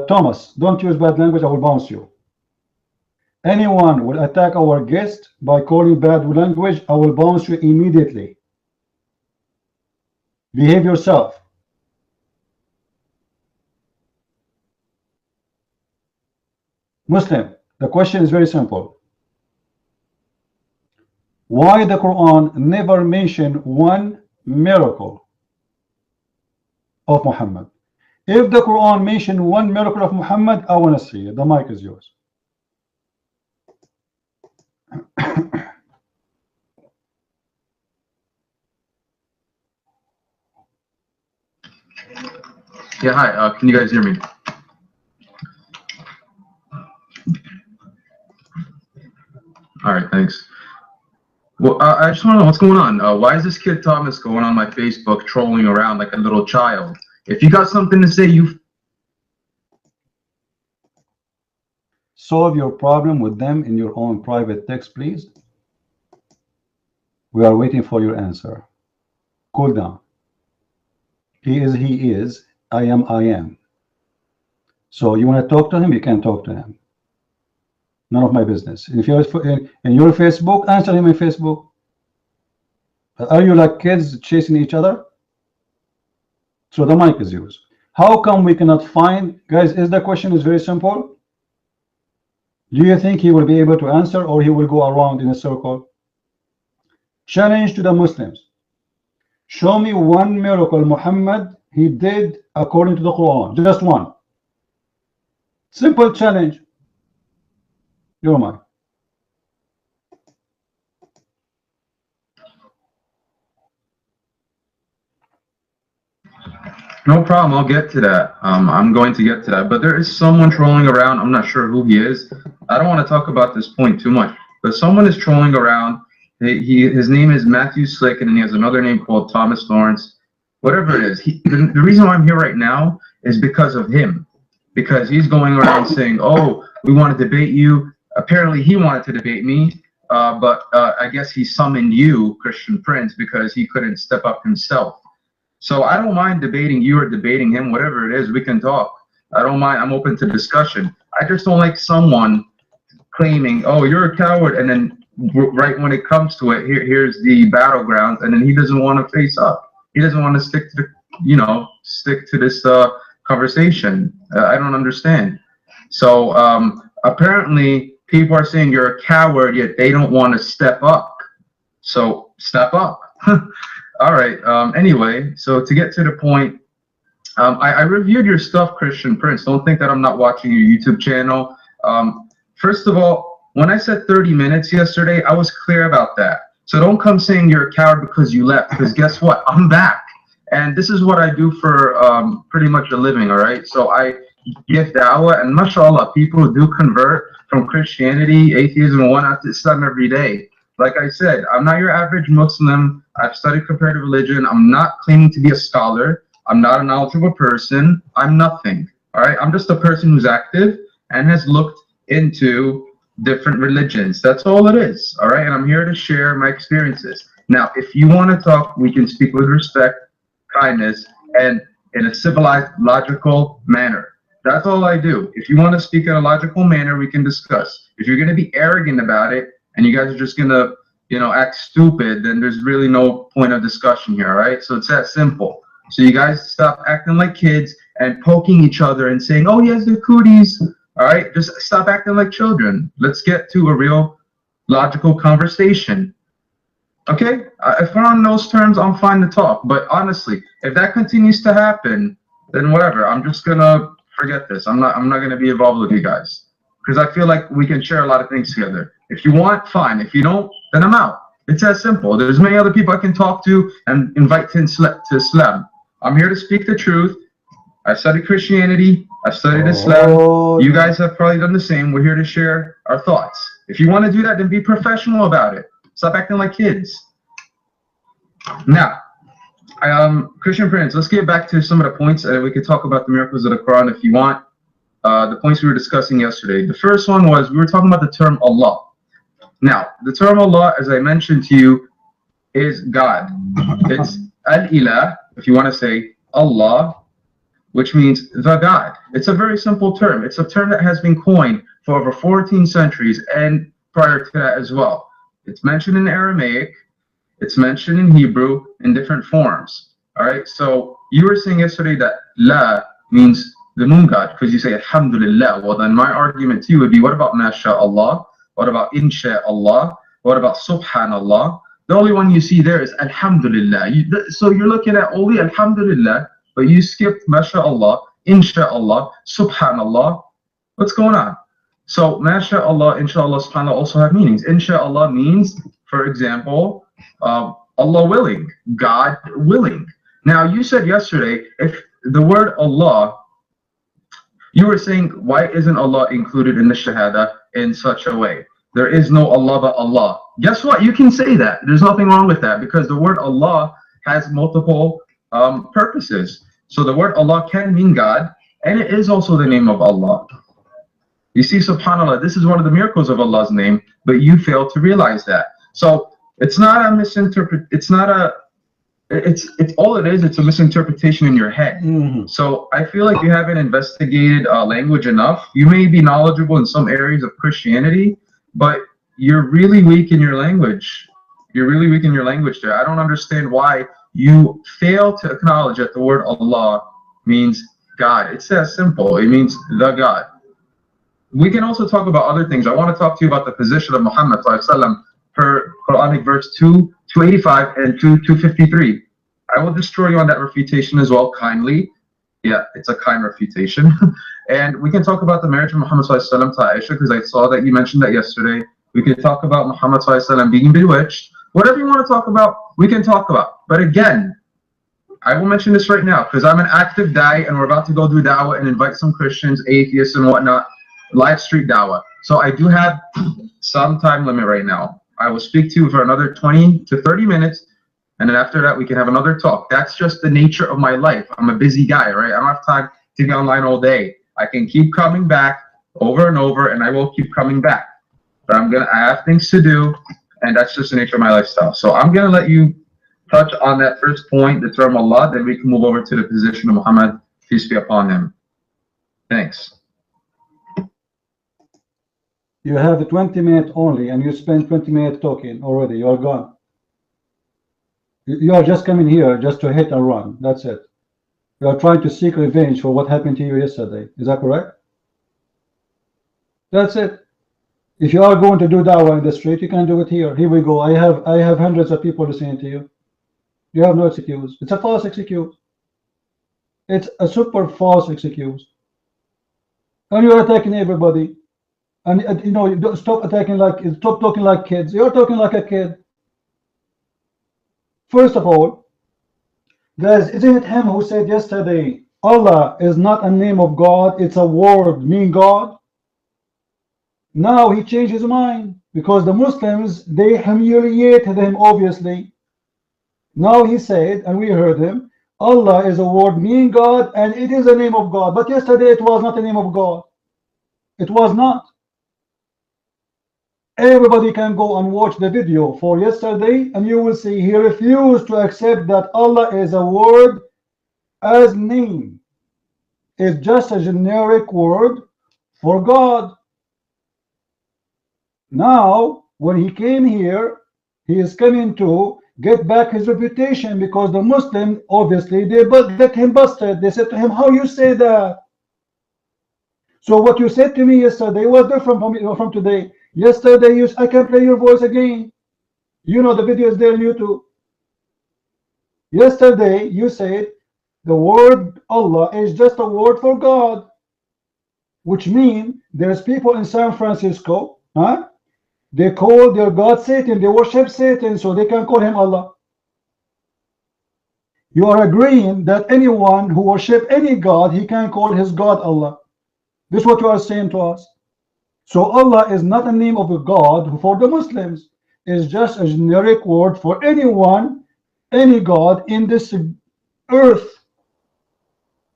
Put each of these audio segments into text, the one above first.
Thomas, don't use bad language, I will bounce you. Anyone will attack our guest by calling bad language, I will bounce you immediately. Behave yourself. Muslim, the question is very simple. Why the Quran never mentioned one miracle of Muhammad? If the Quran mentioned one miracle of Muhammad, I want to see it. The mic is yours. Yeah, hi. Can you guys hear me? All right, thanks. Well, I just want to know what's going on. Why is this kid Thomas going on my Facebook trolling around like a little child? If you got something to say, you solve your problem with them in your own private text, please. We are waiting for your answer. Cool down. He is, he is. I am, I am. So you want to talk to him, you can talk to him. None of my business. If you're in your Facebook, answer him in Facebook. Are you like kids chasing each other? So the mic is yours. How come we cannot find, guys, is the question is very simple. Do you think he will be able to answer, or he will go around in a circle? Challenge to the Muslims. Show me one miracle Muhammad he did according to the Quran. Just one. Simple challenge. Your mic. No problem. I'll get to that. I'm going to get to that. But there is someone trolling around. I'm not sure who he is. I don't want to talk about this point too much. But someone is trolling around. His name is Matthew Slick, and he has another name called Thomas Lawrence. Whatever it is. The reason why I'm here right now is because of him. Because he's going around saying, oh, we want to debate you. Apparently, he wanted to debate me. But I guess he summoned you, Christian Prince, because he couldn't step up himself. So I don't mind debating you or debating him, whatever it is, we can talk. I don't mind. I'm open to discussion. I just don't like someone claiming, oh, you're a coward, and then right when it comes to it, here's the battleground, and then he doesn't want to face up. He doesn't want to stick to the, stick to this conversation. I don't understand. So apparently people are saying you're a coward, yet they don't want to step up. So step up. All right. Anyway, so to get to the point, I reviewed your stuff, Christian Prince. Don't think that I'm not watching your YouTube channel. First of all, when I said 30 minutes yesterday, I was clear about that. So don't come saying you're a coward because you left, because guess what? I'm back. And this is what I do for pretty much a living, all right? So I give da'wah, and mashallah, people do convert from Christianity, atheism, and whatnot to Islam every day. Like I said, I'm not your average Muslim. I've studied comparative religion. I'm not claiming to be a scholar. I'm not a knowledgeable person. I'm nothing. All right. I'm just a person who's active and has looked into different religions. That's all it is. All right. And I'm here to share my experiences. Now, if you want to talk, we can speak with respect, kindness, and in a civilized, logical manner. That's all I do. If you want to speak in a logical manner, we can discuss. If you're going to be arrogant about it, and you guys are just gonna, act stupid, then there's really no point of discussion here, all right? So it's that simple. So you guys stop acting like kids and poking each other and saying, oh, yes, they're cooties, all right? Just stop acting like children. Let's get to a real logical conversation, okay? If we're on those terms, I'm fine to talk. But honestly, if that continues to happen, then whatever. I'm just gonna forget this. I'm not gonna be involved with you guys, because I feel like we can share a lot of things together. If you want, fine. If you don't, then I'm out. It's as simple. There's many other people I can talk to and invite to Islam. I'm here to speak the truth. I've studied Christianity. I've studied Islam. You guys have probably done the same. We're here to share our thoughts. If you want to do that, then be professional about it. Stop acting like kids. Now, Christian Prince, let's get back to some of the points. We could talk about the miracles of the Quran if you want. The points we were discussing yesterday. The first one was we were talking about the term Allah. Now, the term Allah, as I mentioned to you, is God. It's Al-Ilah, if you want to say Allah, which means the God. It's a very simple term. It's a term that has been coined for over 14 centuries and prior to that as well. It's mentioned in Aramaic, it's mentioned in Hebrew in different forms. All right, so you were saying yesterday that La means the moon god because you say Alhamdulillah. Well, then my argument to you would be, what about MashaAllah? What about InshaAllah? What about Subhanallah? The only one you see there is Alhamdulillah. So you're looking at only Alhamdulillah, but you skipped MashaAllah, InshaAllah, Subhanallah. What's going on? So MashaAllah, InshaAllah, Subhanallah also have meanings. InshaAllah means, for example, Allah willing, God willing. Now you said yesterday, if the word Allah, you were saying, why isn't Allah included in the Shahada in such a way? There is no Allah but Allah. Guess what? You can say that. There's nothing wrong with that because the word Allah has multiple purposes. So the word Allah can mean God, and it is also the name of Allah. You see, subhanAllah, this is one of the miracles of Allah's name, but you fail to realize that. So it's not a it's all it is, it's a misinterpretation in your head. So I feel like you haven't investigated language enough. You may be knowledgeable in some areas of Christianity, but you're really weak in your language. You're really weak in your language there. I don't understand why you fail to acknowledge that the word Allah means God. It's that simple. It means the God. We can also talk about other things. I want to talk to you about the position of Muhammad per Quranic verse 285 and 253. I will destroy you on that refutation as well, kindly. Yeah, it's a kind refutation. And we can talk about the marriage of Muhammad to Aisha, because I saw that you mentioned that yesterday. We can talk about Muhammad being bewitched. Whatever you want to talk about, we can talk about. But again, I will mention this right now, because I'm an active Daee, and we're about to go do da'wah and invite some Christians, atheists, and whatnot, live street da'wah. So I do have some time limit right now. I will speak to you for another 20 to 30 minutes, and then after that, we can have another talk. That's just the nature of my life. I'm a busy guy, right? I don't have time to be online all day. I can keep coming back over and over, and I will keep coming back. But I have things to do, and that's just the nature of my lifestyle. So I'm gonna let you touch on that first point, the term Allah, then we can move over to the position of Muhammad, peace be upon him. Thanks. You have 20 minutes only, and you spend 20 minutes talking already. You are gone. You are just coming here just to hit and run. That's it. You are trying to seek revenge for what happened to you yesterday. Is that correct? That's it. If you are going to do da'wah in the street, you can do it here. Here we go. I have hundreds of people listening to you. You have no excuse. It's a false excuse. It's a super false excuse. And you are attacking everybody. And you know, stop talking like kids. You're talking like a kid. First of all, guys, isn't it him who said yesterday, Allah is not a name of God, it's a word, mean God? Now he changed his mind because the Muslims, they humiliated him, obviously. Now he said, and we heard him, Allah is a word, mean God, and it is a name of God. But yesterday it was not a name of God. It was not. Everybody can go and watch the video for yesterday, and you will see he refused to accept that Allah is a word as name. It's just a generic word for God. Now, when he came here, he is coming to get back his reputation because the Muslim, obviously, they get him busted. They said to him, how you say that? So what you said to me yesterday was different from today. Yesterday, I can play your voice again. You know the video is there on YouTube. Yesterday, you said the word Allah is just a word for God, which means there's people in San Francisco, huh? They call their God Satan. They worship Satan, so they can call him Allah. You are agreeing that anyone who worship any God, he can call his God Allah. This is what you are saying to us. So Allah is not a name of a God for the Muslims. It's just a generic word for anyone, any God in this earth.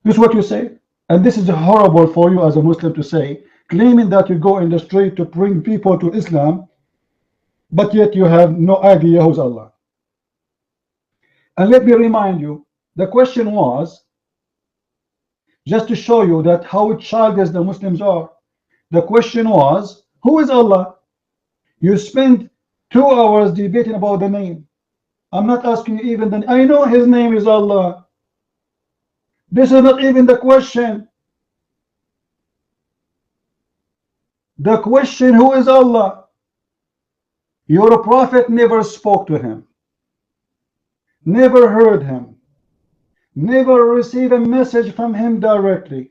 This is what you say. And this is horrible for you as a Muslim to say, claiming that you go in the street to bring people to Islam, but yet you have no idea who's Allah. And let me remind you, the question was, just to show you that how childish the Muslims are. The question was, who is Allah? You spend 2 hours debating about the name. I'm not asking you even the, I know his name is Allah. This is not even the question. The question, who is Allah? Your prophet never spoke to him, never heard him, never received a message from him directly,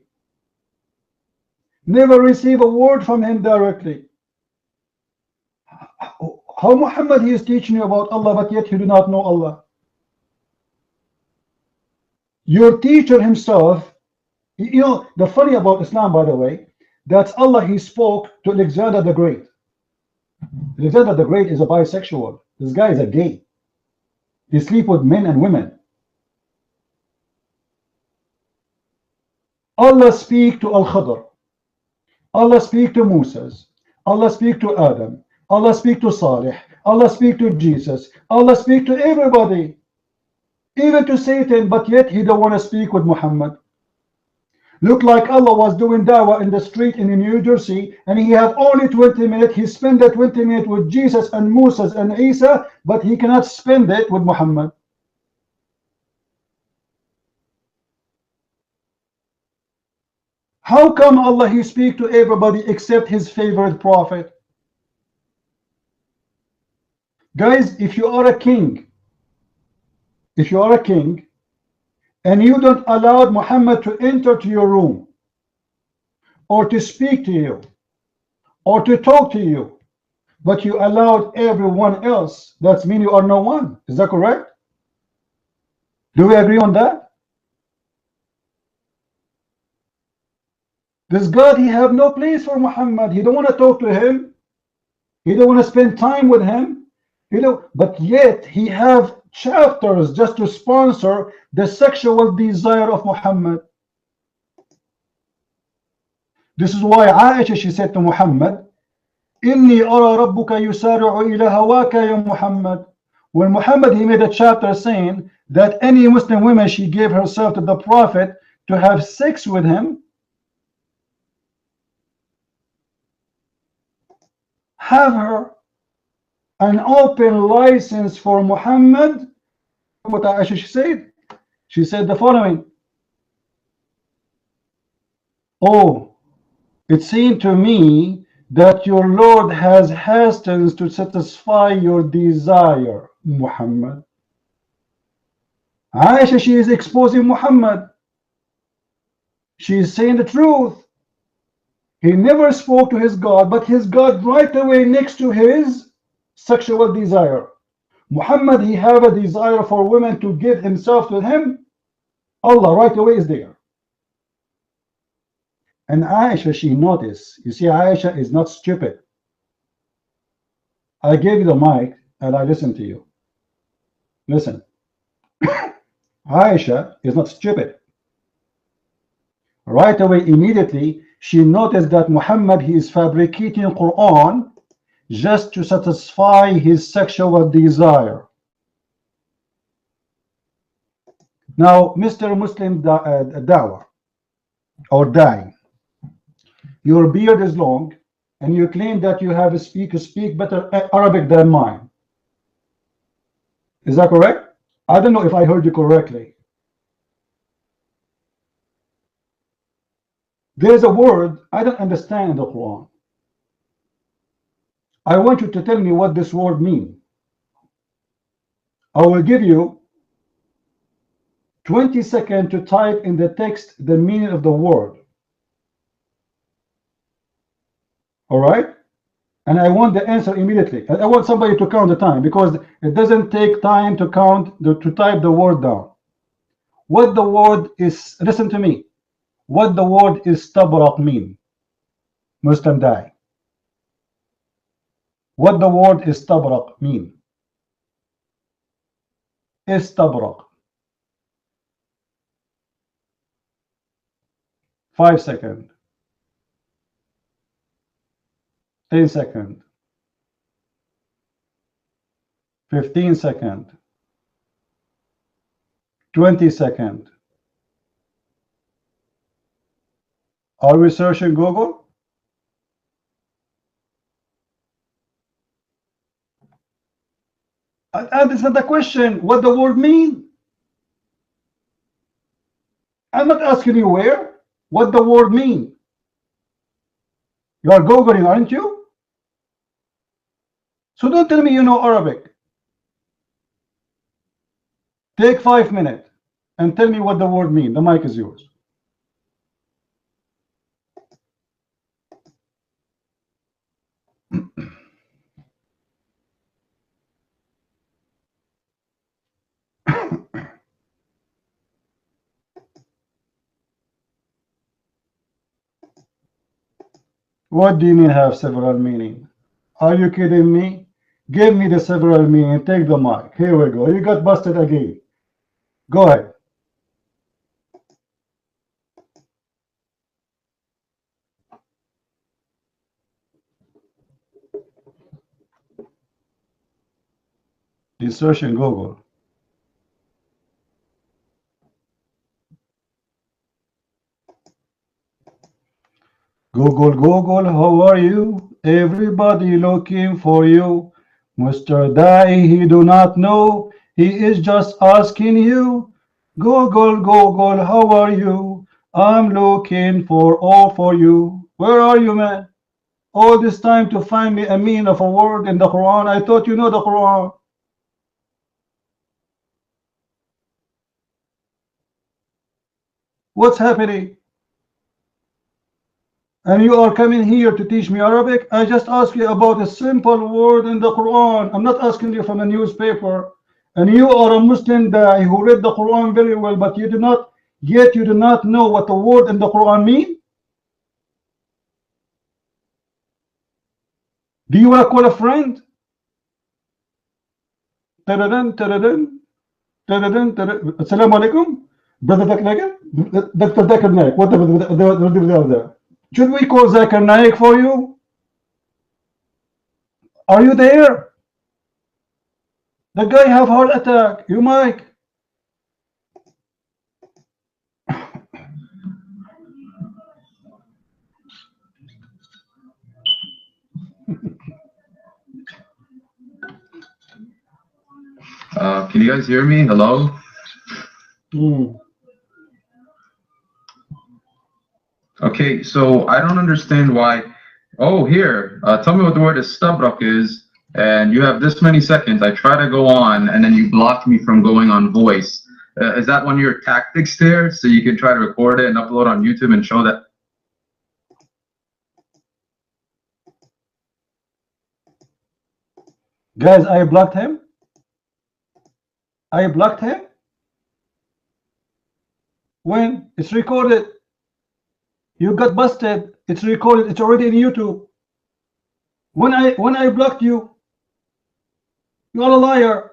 never received a word from him directly. How Muhammad he is teaching you about Allah, but yet you do not know Allah? Your teacher himself, you know, the funny about Islam, by the way, that's Allah, he spoke to Alexander the Great. Alexander the Great is a bisexual. This guy is a gay. He sleep with men and women. Allah speak to Al-Khadr. Allah speak to Moses. Allah speak to Adam. Allah speak to Salih. Allah speak to Jesus. Allah speak to everybody, even to Satan, but yet he don't want to speak with Muhammad. Look like Allah was doing dawah in the street in New Jersey, and he have only 20 minutes. He spent that 20 minutes with Jesus and Moses and Isa, but he cannot spend it with Muhammad. How come Allah he speak to everybody except his favorite prophet? Guys, if you are a king, and you don't allow Muhammad to enter to your room, or to speak to you, or to talk to you, but you allowed everyone else, that means you are no one. Is that correct? Do we agree on that? This God, he have no place for Muhammad. He don't want to talk to him. He don't want to spend time with him. You know, but yet he have chapters just to sponsor the sexual desire of Muhammad. This is why Aisha, she said to Muhammad, Inni ara rabbuka yusari'u ila hawaka ya Muhammad. When Muhammad, he made a chapter saying that any Muslim woman, she gave herself to the Prophet to have sex with him, have her an open license for Muhammad. What Aisha she said? She said the following: oh, it seemed to me that your Lord has hastened to satisfy your desire, Muhammad. Aisha, she is exposing Muhammad. She is saying the truth. He never spoke to his God, but his God right away next to his sexual desire. Muhammad, he have a desire for women to give himself to him. Allah right away is there. And Aisha, she noticed. You see, Aisha is not stupid. I gave you the mic and I listened to you. Listen. Aisha is not stupid. Right away, immediately, she noticed that Muhammad, he is fabricating Quran just to satisfy his sexual desire. Now, Mr. Muslim Daee or Daee, your beard is long and you claim that you have speak better Arabic than mine. Is that correct? I don't know if I heard you correctly. There's a word I don't understand in the Quran. I want you to tell me what this word means. I will give you 20 seconds to type in the text the meaning of the word. All right? And I want the answer immediately. I want somebody to count the time, because it doesn't take time to count, to type the word down. What the word is, listen to me. What the word istabraq mean? Muslim Daee. What the word istabraq mean? Istabraq. 5 seconds. 10 seconds. 15 seconds. 20 seconds. Are we searching Google? And it's not a question what the word mean. I'm not asking you where. What the word mean. You are Googling, aren't you? So don't tell me you know Arabic. Take 5 minutes and tell me what the word mean. The mic is yours. What do you mean have several meaning? Are you kidding me? Give me the several meaning. Take the mic. Here we go. You got busted again. Go ahead. You search in Google. Google, Google, how are you? Everybody looking for you. Mr. Daee, he do not know. He is just asking you. Google, Google, how are you? I'm looking for all for you. Where are you, man? All this time to find me a meaning of a word in the Quran. I thought you know the Quran. What's happening? And you are coming here to teach me Arabic? I just asked you about a simple word in the Quran. I'm not asking you from a newspaper. And you are a Muslim Daee who read the Quran very well, but you do not, yet you do not know what the word in the Quran mean? Do you want to call a friend? Tadadun, tadadun, tadadun, tadadun. Assalamu alaikum. Brother Dr. Zakir Naik. What the? Should we call Zakir Naik for you? Are you there? The guy have heart attack. You Mike. Can you guys hear me? Hello? Okay, so I don't understand why. Oh, here, tell me what the word istabrak is, and you have this many seconds. I try to go on, and then you block me from going on voice. Is that one of your tactics there? So you can try to record it and upload on YouTube and show that? Guys, I blocked him. I blocked him. When? It's recorded. You got busted. It's recorded. It's already in YouTube. When I blocked you, you are a liar.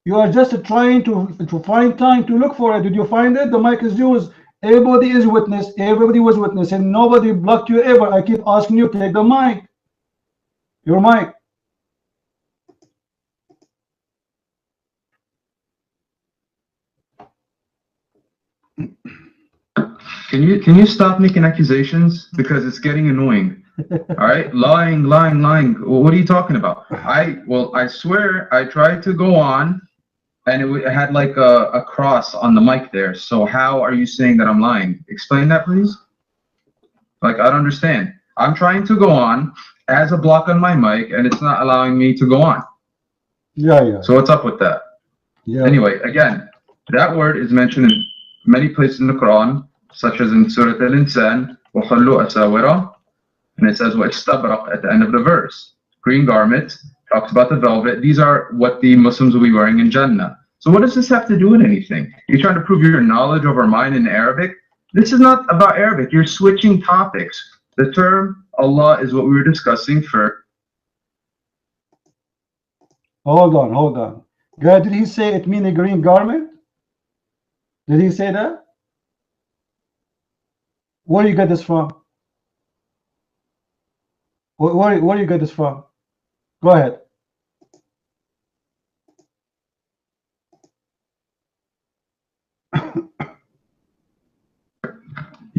You are just trying to find time to look for it. Did you find it? The mic is yours. Everybody is witness. Everybody was witness, and nobody blocked you ever. I keep asking you to take the mic. Your mic. Can you stop making accusations, because it's getting annoying? All right, lying. What are you talking about? I swear I tried to go on, and it had like a cross on the mic there. So how are you saying that I'm lying? Explain that, please. Like, I don't understand. I'm trying to go on as a block on my mic, and it's not allowing me to go on. Yeah. So what's up with that? Yeah. Anyway, again, that word is mentioned in many places in the Quran, such as in Surah Al-Insan, وَخَلُّوا أَسَاوِرَ, and it says وَإِسْتَبْرَقْ at the end of the verse. Green garment, talks about the velvet. These are what the Muslims will be wearing in Jannah. So what does this have to do with anything? You're trying to prove your knowledge over mine in Arabic? This is not about Arabic. You're switching topics. The term Allah is what we were discussing first. Hold on. God, did he say it mean a green garment? Did he say that? Where you get this from? Where you get this from? Go ahead.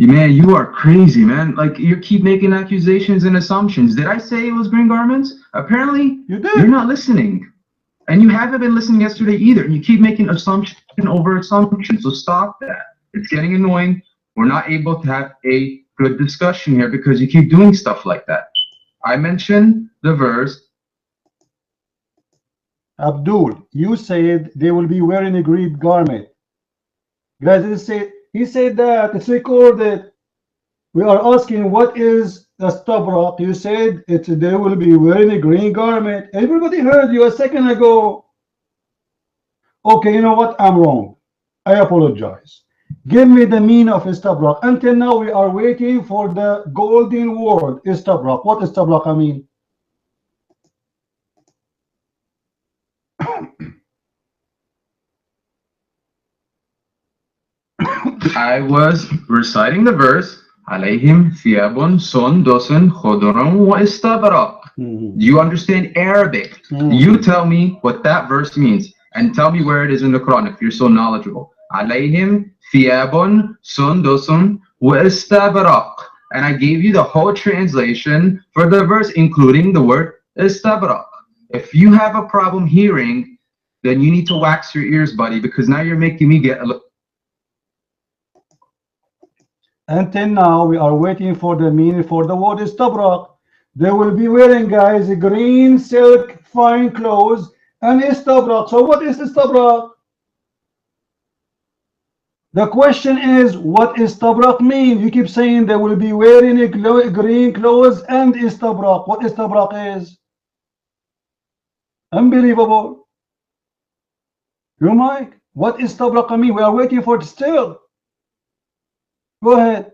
Man, you are crazy, man. Like, you keep making accusations and assumptions. Did I say it was green garments? Apparently, You did. you're not listening. And you haven't been listening yesterday either. And you keep making assumption over assumption. So stop that. It's getting annoying. We're not able to have a good discussion here because you keep doing stuff like that. I mentioned the verse. Abdul, you said they will be wearing a green garment. Guys, he said that. It's recorded. We are asking what is the stabrak. You said they will be wearing a green garment. Everybody heard you a second ago. Okay, you know what? I'm wrong. I apologize. Give me the meaning of istabrak. Until now, we are waiting for the golden word, istabrak. What istabrak I mean? I was reciting the verse. عليهم ثياب سندس خضر واستبرق. Do you understand Arabic? You tell me what that verse means and tell me where it is in the Quran if you're so knowledgeable. عليهم ثياب سندس واستبرق. And I gave you the whole translation for the verse, including the word istabraq. If you have a problem hearing, then you need to wax your ears, buddy, because now you're making me get a little. Until now, we are waiting for the meaning for the word istabrak. They will be wearing, guys, green silk fine clothes and istabrak. So what is istabrak? The question is, what istabrak mean? You keep saying they will be wearing a green clothes and istabrak. What istabrak is? Unbelievable. You Mike, what istabrak mean? We are waiting for it still. Go ahead.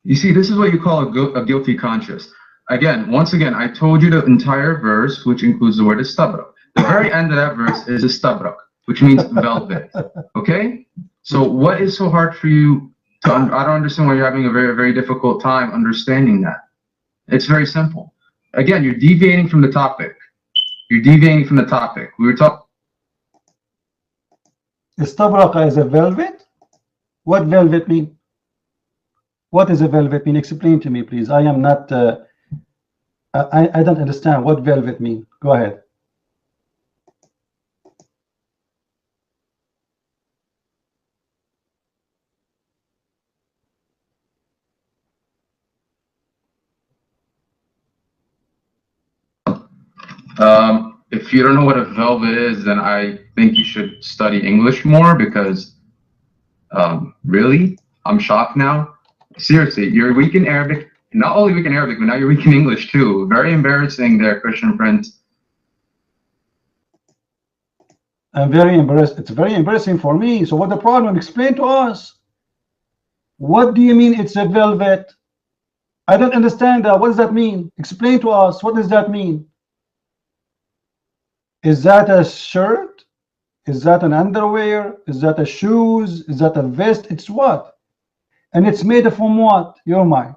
You see, this is what you call a guilty conscience. Again, once again, I told you the entire verse, which includes the word istabrak. The very end of that verse is istabrak, which means velvet. Okay? So what is so hard for you to I don't understand why you're having a very, very difficult time understanding that. It's very simple. Again, you're deviating from the topic. You're deviating from the topic. We were talking. Istabraq is a velvet? What velvet mean? What is a velvet mean? Explain to me, please. I am not, I don't understand what velvet mean. Go ahead. If you don't know what a velvet is, then I think you should study English more because, really, I'm shocked now. Seriously, you're weak in Arabic. Not only weak in Arabic, but now you're weak in English too. Very embarrassing there, Christian Prince. I'm very embarrassed. It's very embarrassing for me. So what the problem? Explain to us. What do you mean it's a velvet? I don't understand that. What does that mean? Explain to us. What does that mean? Is that a shirt? Is that an underwear? Is that a shoes? Is that a vest? It's what? And it's made from what? Your mind.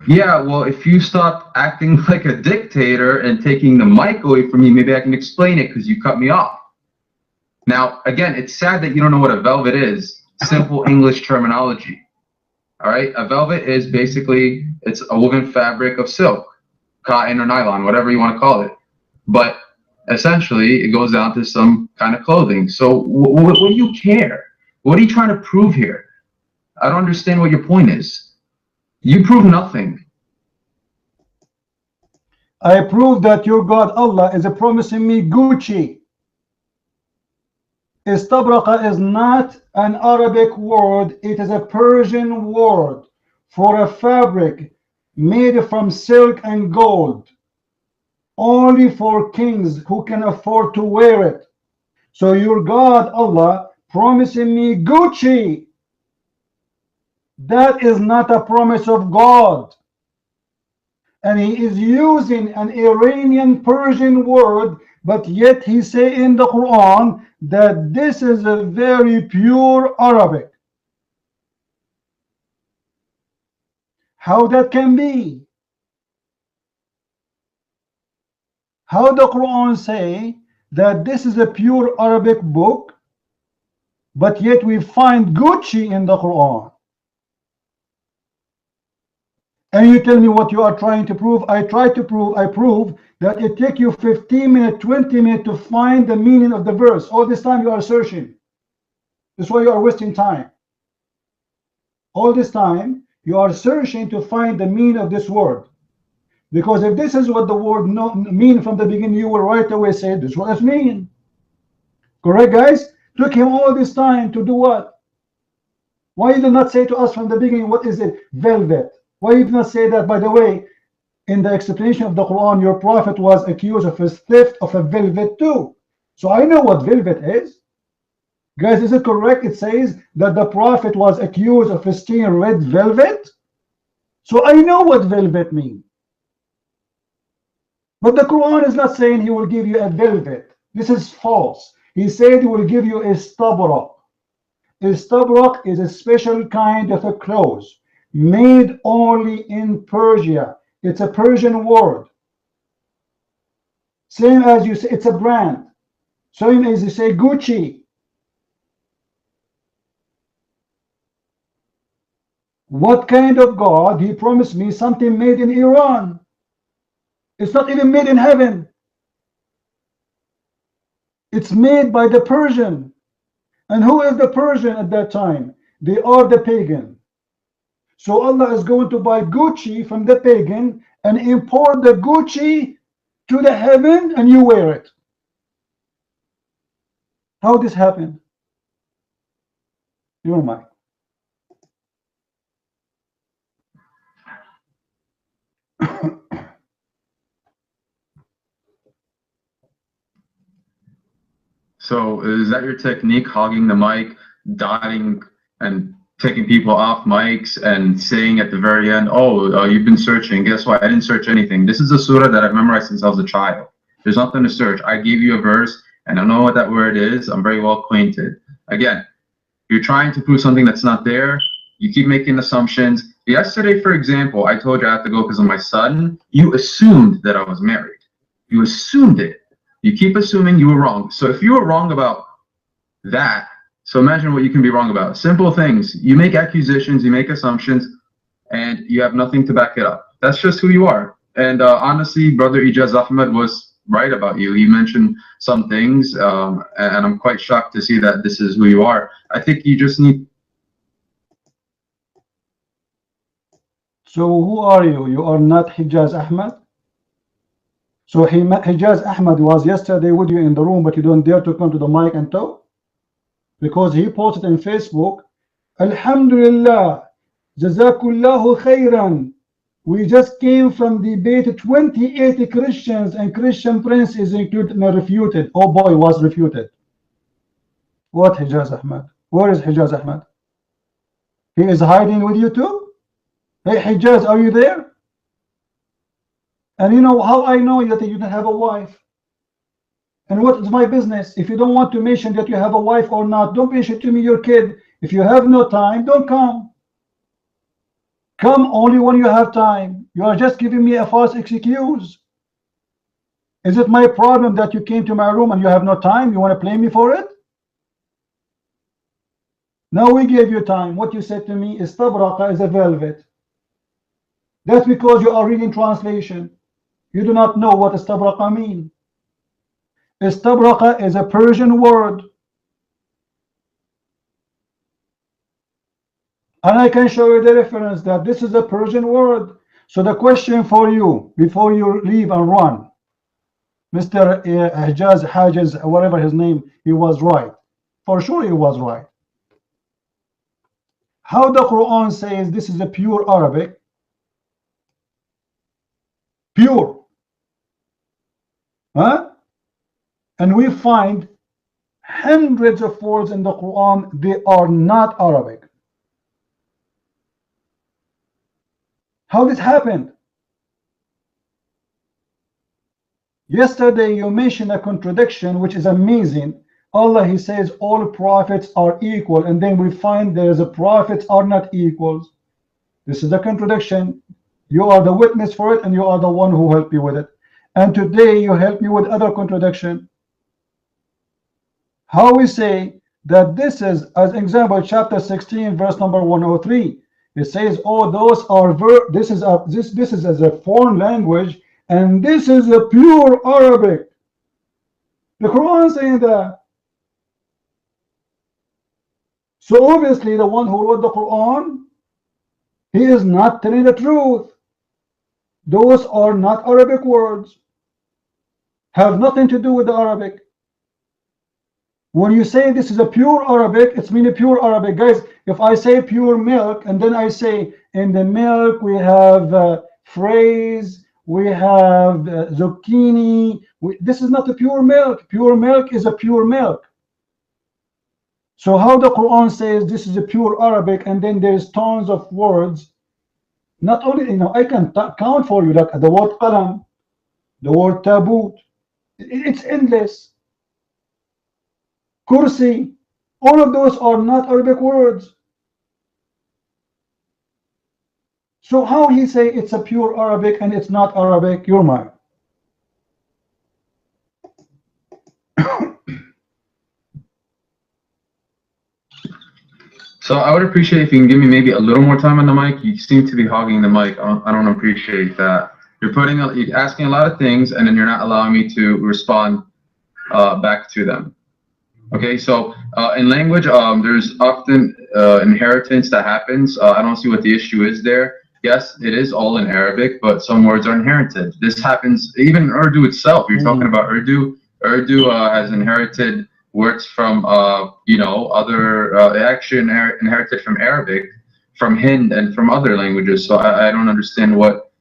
Yeah, well, if you stop acting like a dictator and taking the mic away from me, maybe I can explain it because you cut me off. Now, again, it's sad that you don't know what a velvet is. Simple English terminology. All right, a velvet is basically, it's a woven fabric of silk, cotton or nylon, whatever you want to call it. But essentially, it goes down to some kind of clothing. So what do you care? What are you trying to prove here? I don't understand what your point is. You prove nothing. I prove that your God Allah is promising me Gucci. Istabraqa is not an Arabic word. It is a Persian word for a fabric made from silk and gold, only for kings who can afford to wear it. So your God Allah promising me Gucci. That is not a promise of God. And he is using an Iranian Persian word, but yet he say in the Quran that this is a very pure Arabic. How that can be? How the Quran say that this is a pure Arabic book, but yet we find Gucci in the Quran? And you tell me what you are trying to prove. I prove that it take you 15 minutes, 20 minutes to find the meaning of the verse. All this time you are searching. That's why you are wasting time. All this time you are searching to find the meaning of this word. Because if this is what the word mean from the beginning, you will right away say this is what it means. Correct, guys? Took him all this time to do what? Why you did not say to us from the beginning, what is it? Velvet. Why you did not say that? By the way, in the explanation of the Quran, your prophet was accused of a theft of a velvet too. So I know what velvet is. Guys, is it correct? It says that the prophet was accused of stealing red velvet. So I know what velvet means. But the Quran is not saying he will give you a velvet. This is false. He said he will give you a istabrak. Istabrak is a special kind of a clothes made only in Persia. It's a Persian word. Same as you say, it's a brand. Same as you say Gucci. What kind of God? He promised me something made in Iran. It's not even made in heaven. It's made by the Persian. And who is the Persian at that time? They are the pagan. So Allah is going to buy Gucci from the pagan and import the Gucci to the heaven, and you wear it. How this happened? Your mind. So is that your technique, hogging the mic, dotting and taking people off mics and saying at the very end, oh, you've been searching. Guess what? I didn't search anything. This is a surah that I've memorized since I was a child. There's nothing to search. I gave you a verse and I know what that word is. I'm very well acquainted. Again, you're trying to prove something that's not there. You keep making assumptions. Yesterday, for example, I told you I have to go because of my son. You assumed that I was married. You assumed it. You keep assuming you were wrong. So if you were wrong about that, so imagine what you can be wrong about. Simple things. You make accusations, you make assumptions, and you have nothing to back it up. That's just who you are. And honestly, Brother Ijaz Ahmed was right about you. He mentioned some things, and I'm quite shocked to see that this is who you are. I think you just need... So who are you? You are not Hijaz Ahmed? So Hijaz Ahmed was yesterday with you in the room, but you don't dare to come to the mic and talk? Because he posted in Facebook, Alhamdulillah, Jazakullahu khairan. We just came from debate 28 Christians, and Christian Prince is included and refuted. Oh boy, was refuted. What Hijaz Ahmed? Where is Hijaz Ahmed? He is hiding with you too? Hey Hijaz, are you there? And you know how I know that you don't have a wife? And what is my business? If you don't want to mention that you have a wife or not, don't mention to me your kid. If you have no time, don't come. Come only when you have time. You are just giving me a false excuse. Is it my problem that you came to my room and you have no time? You want to blame me for it? Now we gave you time. What you said to me is tabraqa is a velvet. That's because you are reading translation. You do not know what istabraqa means. Istabraqa is a Persian word. And I can show you the reference that this is a Persian word. So the question for you, before you leave and run, Mr. Hajaz, whatever his name, he was right. For sure he was right. How the Quran says this is a pure Arabic? Pure. Huh? And we find hundreds of words in the Quran, they are not Arabic. How this happened? Yesterday you mentioned a contradiction which is amazing. Allah, he says all prophets are equal, and then we find there's a prophets are not equals. This is a contradiction. You are the witness for it, and you are the one who helped me with it. And today you help me with other contradiction. How we say that this is, as example, chapter 16, verse number 103. It says, "Oh, those are this is as a foreign language, and this is a pure Arabic." The Quran saying that. So obviously, the one who wrote the Quran, he is not telling the truth. Those are not Arabic words. Have nothing to do with the Arabic. When you say this is a pure Arabic, it's mean a pure Arabic. Guys, if I say pure milk, and then I say in the milk we have phrase, we have zucchini, this is not a pure milk. Pure milk is a pure milk. So how the Quran says this is a pure Arabic, and then there's tons of words. Not only, I can count for you, like the word qalam, the word tabut. It's endless. Kursi, all of those are not Arabic words. So how he say it's a pure Arabic and it's not Arabic? You're mine. So I would appreciate if you can give me maybe a little more time on the mic. You seem to be hogging the mic. I don't appreciate that. You're asking a lot of things, and then you're not allowing me to respond back to them. Okay, so in language, there's often inheritance that happens. I don't see what the issue is there. Yes, it is all in Arabic, but some words are inherited. This happens even in Urdu itself. You're talking about Urdu. Urdu has inherited words from other actually inherited from Arabic, from Hind, and from other languages. So I don't understand what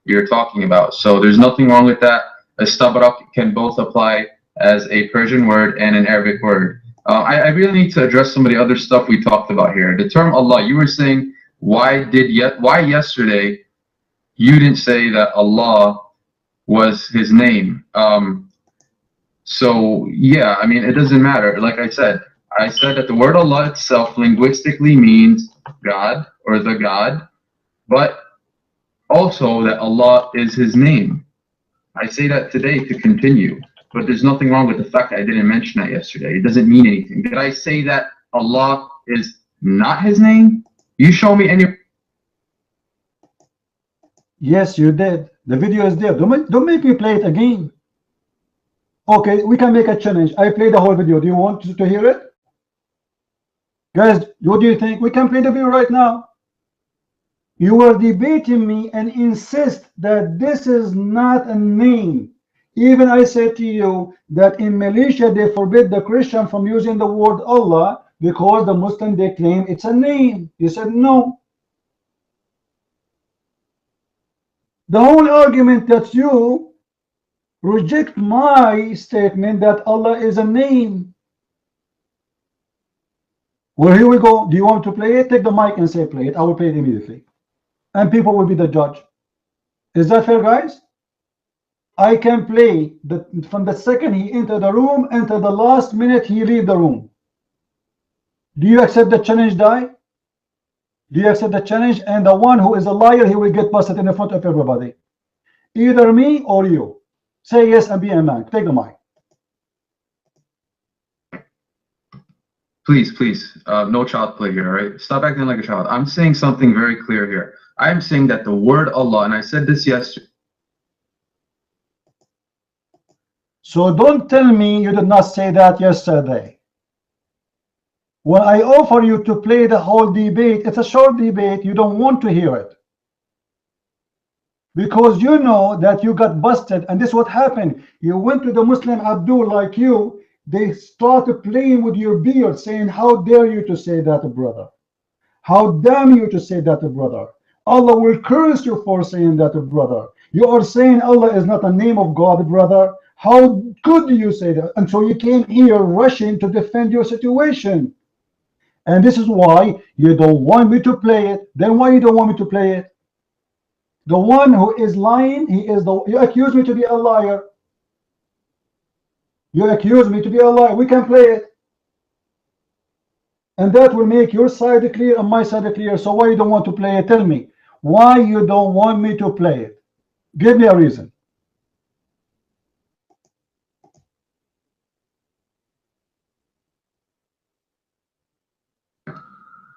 you're talking about. So there's nothing wrong with that. Istabrak can both apply as a Persian word and an Arabic word. I really need to address some of the other stuff we talked about here. The term Allah, you were saying, why yesterday you didn't say that Allah was his name? So yeah, I mean, it doesn't matter. Like I said that the word Allah itself linguistically means God or the God, but also that Allah is his name. I say that today to continue, but there's nothing wrong with the fact that I didn't mention that yesterday. It doesn't mean anything. Did I say that Allah is not his name? You show me any. Yes, you did. The video is there. Don't make me play it again. Okay, we can make a challenge. I play the whole video. Do you want to hear it? Guys, what do you think? We can play the video right now. You were debating me and insist that this is not a name. Even I said to you that in Malaysia they forbid the Christian from using the word Allah because the Muslim, they claim it's a name. You said no. The whole argument that you reject my statement that Allah is a name. Well, here we go. Do you want to play it? Take the mic and say play it. I will play it immediately. And people will be the judge. Is that fair, guys? I can play from the second he entered the room until the last minute he leave the room. Do you accept the challenge, Daee? Do you accept the challenge? And the one who is a liar, he will get busted in the front of everybody. Either me or you. Say yes and be a man. Take the mic. Please, no child play here, all right? Stop acting like a child. I'm saying something very clear here. I'm saying that the word Allah, and I said this yesterday. So don't tell me you did not say that yesterday. When I offer you to play the whole debate, it's a short debate, you don't want to hear it. Because you know that you got busted, and this is what happened. You went to the Muslim Abdul like you, they started playing with your beard, saying, how dare you to say that, brother? How damn you to say that, brother? Allah will curse you for saying that, brother. You are saying Allah is not a name of God, brother. How could you say that? And so you came here rushing to defend your situation. And this is why you don't want me to play it. Then why you don't want me to play it? The one who is lying, you accuse me to be a liar. You accuse me to be a liar. We can play it. And that will make your side clear and my side clear. So why you don't want to play it? Tell me. Why you don't want me to play it? Give me a reason.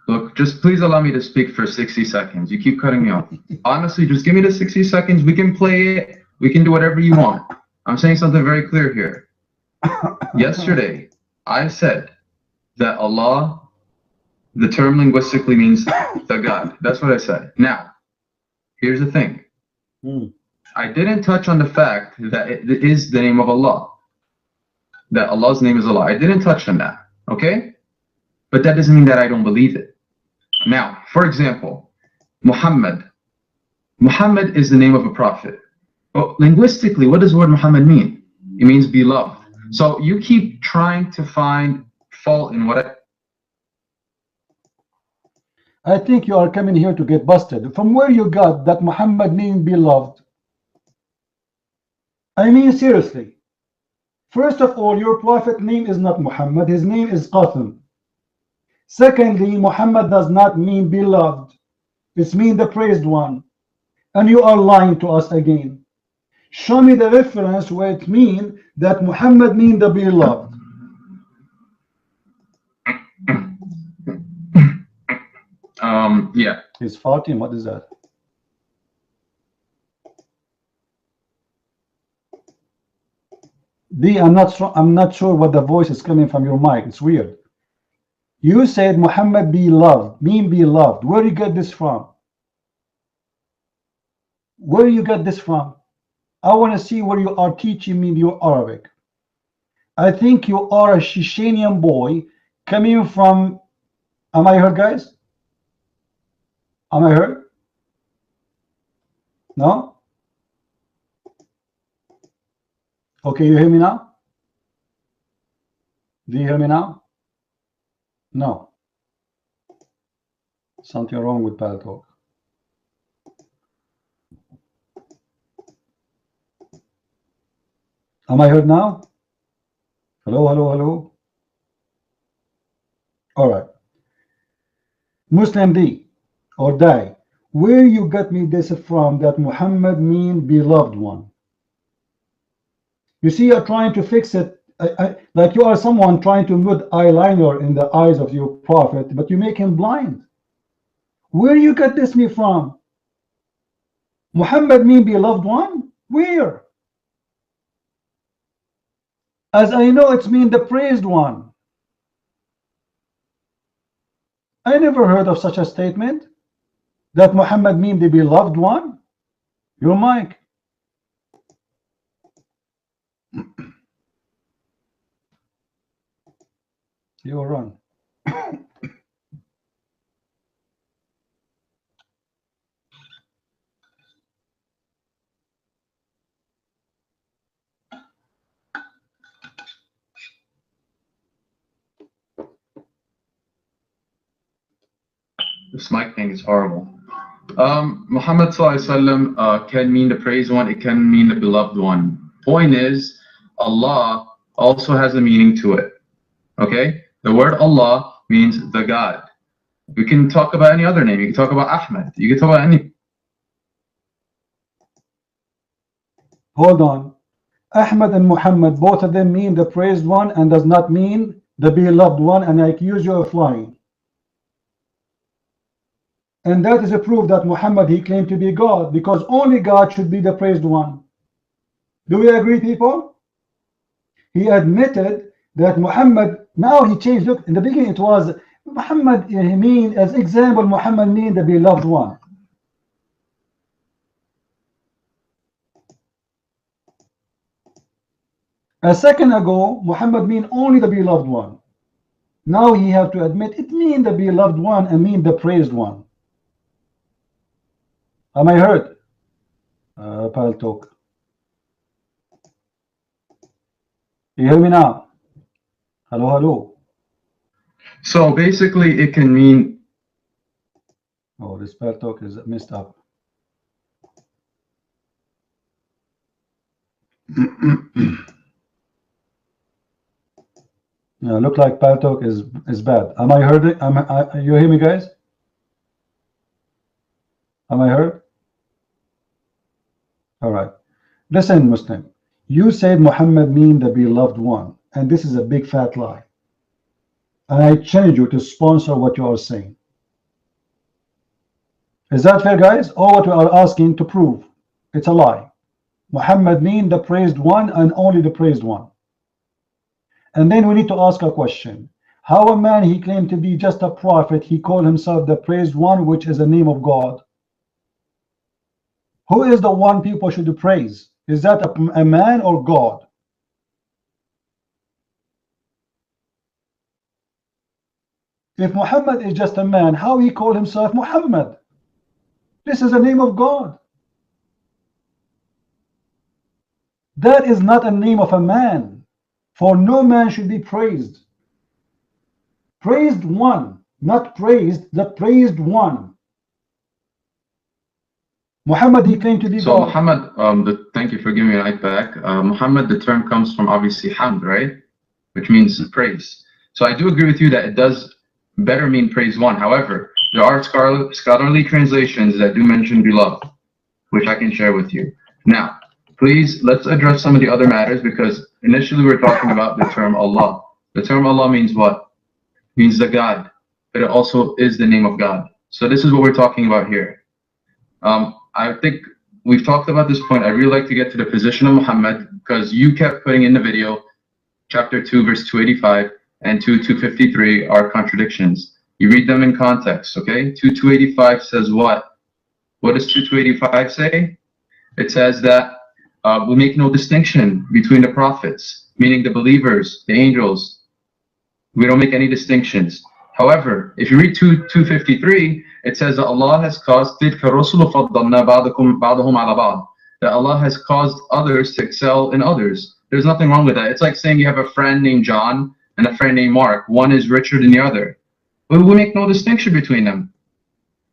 Look, just please allow me to speak for 60 seconds. You keep cutting me off. Honestly, just give me the 60 seconds. We can play it. We can do whatever you want. I'm saying something very clear here. Yesterday, I said that Allah, the term linguistically means the God. That's what I said. Now, here's the thing. I didn't touch on the fact that it is the name of Allah. That Allah's name is Allah. I didn't touch on that. Okay? But that doesn't mean that I don't believe it. Now, for example, Muhammad. Muhammad is the name of a prophet. Well, linguistically, what does the word Muhammad mean? It means beloved. So you keep trying to find fault in what I think you are coming here to get busted. From where you got that Muhammad means beloved? I mean, seriously. First of all, your prophet name is not Muhammad. His name is Qasim. Secondly, Muhammad does not mean beloved. It means the praised one. And you are lying to us again. Show me the reference where it means that Muhammad means the beloved. Yeah. He's farting. What is that? D, I'm not sure what the voice is coming from your mic. It's weird. You said Muhammad beloved, mean beloved. Where do you get this from? Where you get this from? I want to see where you are teaching me your Arabic. I think you are a Shishanian boy coming from. Am I heard, guys? Am I heard? No? Okay, you hear me now? Do you hear me now? No. Something wrong with Paltalk. Am I heard now? Hello, hello, hello. All right. Muslim Daee or Daee, where you got me this from that Muhammad mean beloved one? You see, you're trying to fix it like you are someone trying to put eyeliner in the eyes of your prophet, but you make him blind. Where you got this me from? Muhammad mean beloved one? Where? As I know, it's mean the praised one. I never heard of such a statement that Muhammad mean the beloved one. Your mic. You run. This mic thing is horrible. Muhammad ﷺ can mean the praised one. It can mean the beloved one. Point is, Allah also has a meaning to it. Okay? The word Allah means the God. We can talk about any other name. You can talk about Ahmed. You can talk about any. Hold on. Ahmed and Muhammad, both of them mean the praised one and does not mean the beloved one, and I accuse you of lying. And that is a proof that Muhammad, he claimed to be God, because only God should be the praised one. Do we agree, people? He admitted that Muhammad, now he changed. Look, in the beginning it was Muhammad, he mean, as example, Muhammad mean the beloved one. A second ago, Muhammad mean only the beloved one. Now he have to admit it mean the beloved one and mean the praised one. Am I heard? Paltalk. You hear me now? Hello, hello. So basically, it can mean. Oh, this Paltalk is messed up. Yeah, look like Paltalk is bad. Am I heard it? You hear me, guys? Am I heard? All right. Listen, Muslim. You said Muhammad means the beloved one, and this is a big fat lie. And I challenge you to sponsor what you are saying. Is that fair, guys? Or what we are asking to prove? It's a lie. Muhammad means the praised one and only the praised one. And then we need to ask a question. How a man he claimed to be just a prophet, he called himself the praised one, which is the name of God. Who is the one people should praise? Is that a man or God? If Muhammad is just a man, how he called himself Muhammad? This is the name of God. That is not a name of a man, for no man should be praised. Praised one, not praised, the praised one. Muhammad, he claimed to be So God. Muhammad, thank you for giving me a light back. Muhammad, the term comes from obviously hamd, right? Which means praise. So I do agree with you that it does better mean praise one. However, there are scholarly translations that do mention beloved, which I can share with you. Now, please, let's address some of the other matters, because initially we're talking about the term Allah. The term Allah means what? Means the God, but it also is the name of God. So this is what we're talking about here. I think we've talked about this point. I really like to get to the position of Muhammad, because you kept putting in the video, chapter 2, verse 285 and 2:253 are contradictions. You read them in context, okay? 2:285 says what? What does 2:285 say? It says that we make no distinction between the prophets, meaning the believers, the angels. We don't make any distinctions. However, if you read 2:253, it says that Allah has caused that Allah has caused others to excel in others. There's nothing wrong with that. It's like saying you have a friend named John and a friend named Mark. One is richer than the other. But we make no distinction between them.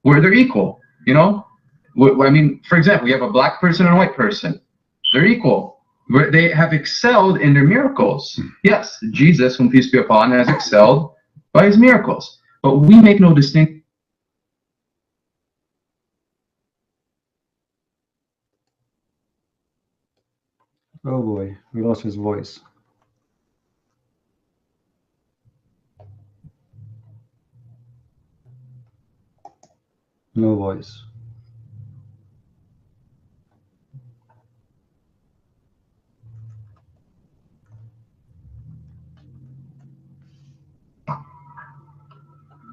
They're equal, you know? I mean, for example, you have a black person and a white person. They're equal. They have excelled in their miracles. Yes, Jesus, whom peace be upon, has excelled by his miracles. But we make no distinction. Oh boy, we lost his voice. No voice.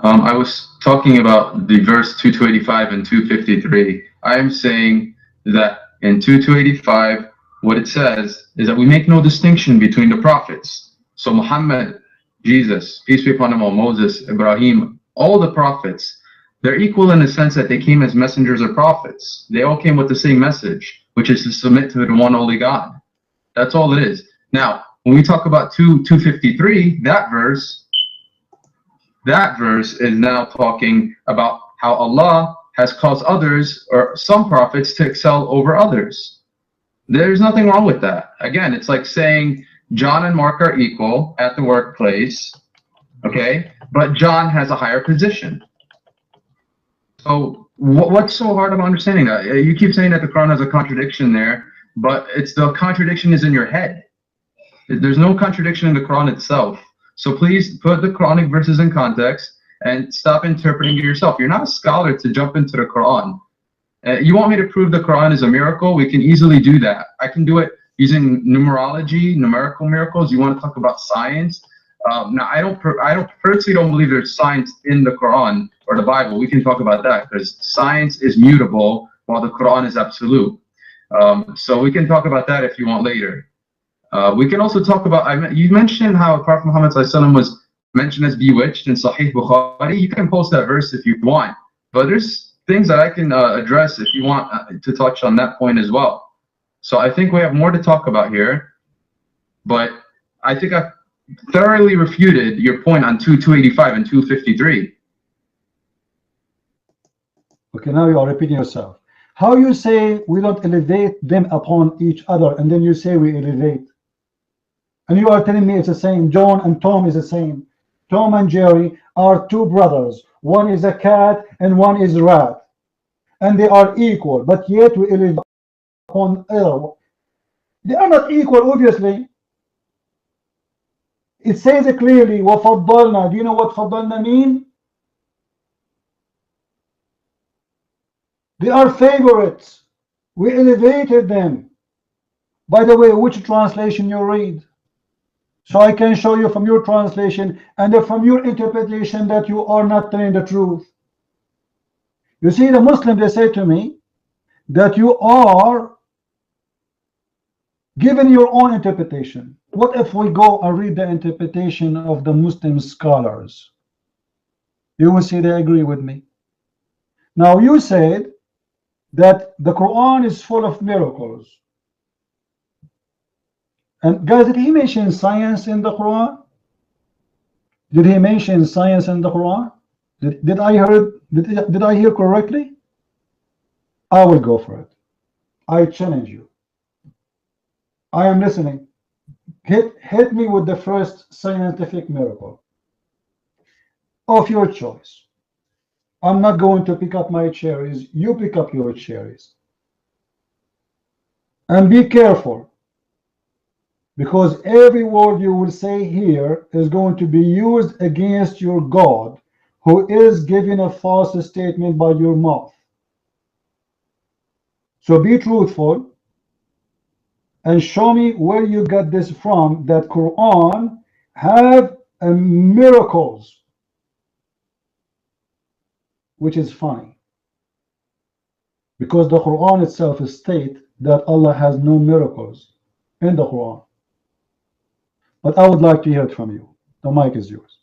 I was talking about the verse 2:285 and 2:53. I am saying that in 2:285, what it says is that we make no distinction between the prophets. So Muhammad, Jesus, peace be upon him all, Moses, Ibrahim, all the prophets, they're equal in the sense that they came as messengers or prophets. They all came with the same message, which is to submit to the one only God. That's all it is. Now, when we talk about 2:253, that verse is now talking about how Allah has caused others, or some prophets, to excel over others. There's nothing wrong with that. Again, it's like saying John and Mark are equal at the workplace, okay? But John has a higher position. So what's so hard about understanding that? You keep saying that the Quran has a contradiction there, but it's the contradiction is in your head. There's no contradiction in the Quran itself. So please put the Quranic verses in context and stop interpreting it yourself. You're not a scholar to jump into the Quran. You want me to prove the Quran is a miracle? We can easily do that. I can do it using numerology, numerical miracles. You want to talk about science? Now, I personally don't believe there's science in the Quran or the Bible. We can talk about that, because science is mutable while the Quran is absolute. So we can talk about that if you want later. We can also talk about, you mentioned how Prophet Muhammad ﷺ was mentioned as bewitched in Sahih Bukhari. You can post that verse if you want, but there's things that I can address if you want to touch on that point as well. So I think we have more to talk about here, but I think I've thoroughly refuted your point on 2:285 and 2:53. Okay, now you are repeating yourself. How you say we don't elevate them upon each other, and then you say we elevate. And you are telling me it's the same. John and Tom is the same. Tom and Jerry are two brothers. One is a cat and one is a rat. and they are equal, but yet we elevate upon other. They are not equal, obviously. It says it clearly, وَفَضَّلْنَا. Do you know what فَضَّلْنَا mean? They are favorites. We elevated them. By the way, which translation you read? So I can show you from your translation and from your interpretation that you are not telling the truth. You see, the Muslims, they say to me that you are giving your own interpretation. What if we go and read the interpretation of the Muslim scholars? You will see they agree with me. Now, you said that the Quran is full of miracles. And guys, did he mention science in the Quran? Did he mention science in the Quran? Did I hear correctly? I will go for it. I challenge you. I am listening. Hit me with the first scientific miracle of your choice. I'm not going to pick up my cherries. You pick up your cherries. And be careful, because every word you will say here is going to be used against your God, who is giving a false statement by your mouth. So be truthful and show me where you got this from, that Quran have miracles, which is funny, because the Quran itself states that Allah has no miracles in the Quran. But I would like to hear it from you. The mic is yours.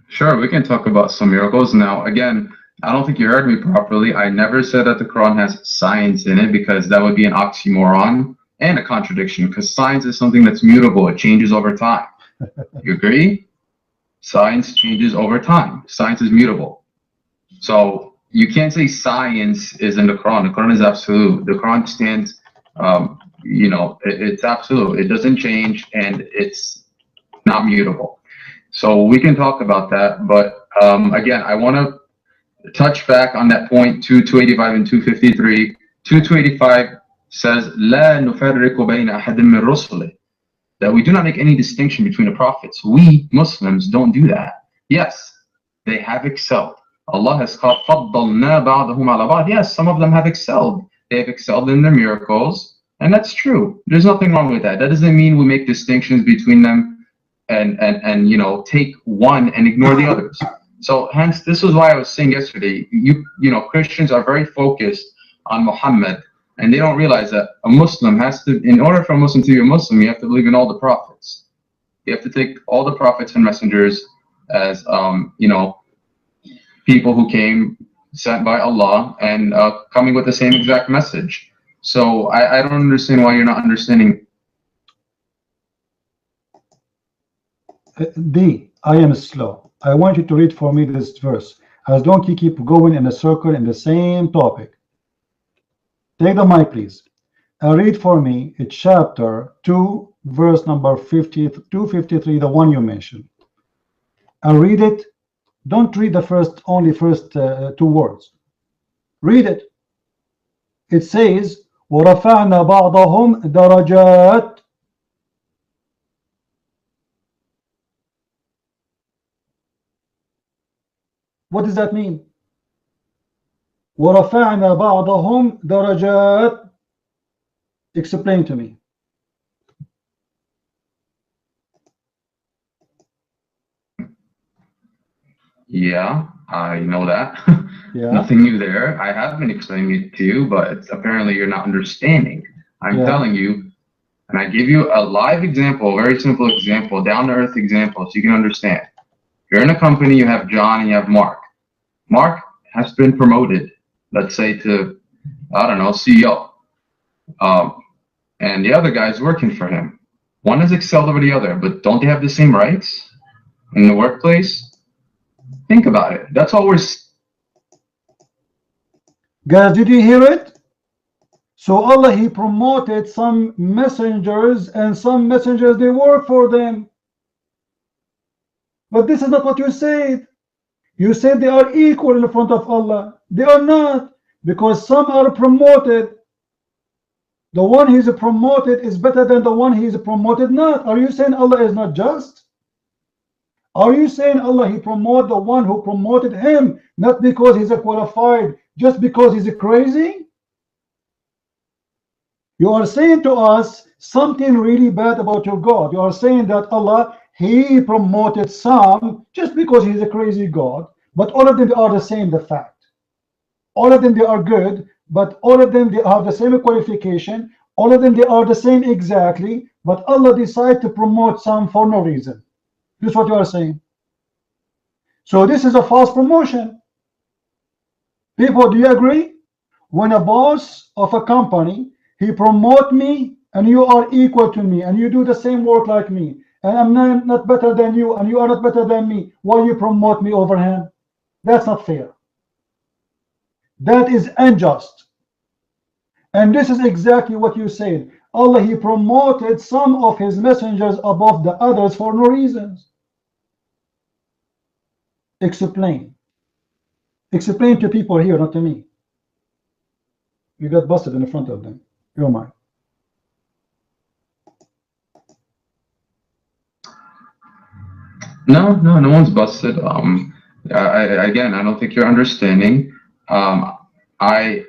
Sure, we can talk about some miracles. Now, again, I don't think you heard me properly. I never said that the Quran has science in it, because that would be an oxymoron and a contradiction, because science is something that's mutable. It changes over time. You agree? Science changes over time. Science is mutable. So you can't say science is in the Quran. The Quran is absolute. The Quran stands, it's absolute. It doesn't change, and it's not mutable. So we can talk about that. But again, I want to touch back on that point, 285 and 253. 285 says, لا نفرق بين أحد من رسله, that we do not make any distinction between the prophets. We Muslims don't do that. Yes, they have excelled. Allah has called فَضَّلْنَا بَعْضَهُمْ عَلَى بَعْضٍ. Yes, some of them have excelled. They have excelled in their miracles, and that's true. There's nothing wrong with that. That doesn't mean we make distinctions between them and take one and ignore the others. So hence, this is why I was saying yesterday, Christians are very focused on Muhammad, and they don't realize that a Muslim has to, in order for a Muslim to be a Muslim, you have to believe in all the prophets. You have to take all the prophets and messengers as people who came sent by Allah and coming with the same exact message. So I don't understand why you're not understanding. D, I am slow. I want you to read for me this verse. As long as you keep going in a circle in the same topic. Take the mic, please. And read for me chapter 2, verse number 253, the one you mentioned. And read it. Don't read the first two words. Read it. It says, وَرَفَعْنَا بَعْضَهُمْ دَرَجَاتٍ. What does that mean? وَرَفَعْنَا بَعْضَهُمْ دَرَجَاتٍ. Explain to me. Yeah, I know that. Yeah. Nothing new there. I have been explaining it to you, but apparently you're not understanding. I'm telling you, and I give you a live example, a very simple example, down-to-earth example, so you can understand. You're in a company, you have John and you have Mark. Mark has been promoted, let's say, to, I don't know, CEO. And the other guy's working for him. One has excelled over the other, but don't they have the same rights in the workplace? Think about it. That's all we're... Guys, did you hear it? So Allah, He promoted some messengers, and some messengers, they work for them. But this is not what you said. You said they are equal in front of Allah. They are not, because some are promoted. The one he is promoted is better than the one he is promoted not. Are you saying Allah is not just? Are you saying Allah, he promoted the one who promoted him, not because he's a qualified, just because he's a crazy? You are saying to us something really bad about your God. You are saying that Allah, he promoted some just because he's a crazy God, but all of them are the same, the fact. All of them, they are good, but all of them, they have the same qualification. All of them, they are the same exactly, but Allah decided to promote some for no reason. This is what you are saying. So this is a false promotion. People, do you agree? When a boss of a company, he promote me and you are equal to me and you do the same work like me and I'm not better than you and you are not better than me, why you promote me over him? That's not fair. That is unjust. And this is exactly what you said. Allah, he promoted some of his messengers above the others for no reasons. Explain. Explain to people here, not to me. You got busted in front of them. You're mine. No one's busted. Again, I don't think you're understanding. I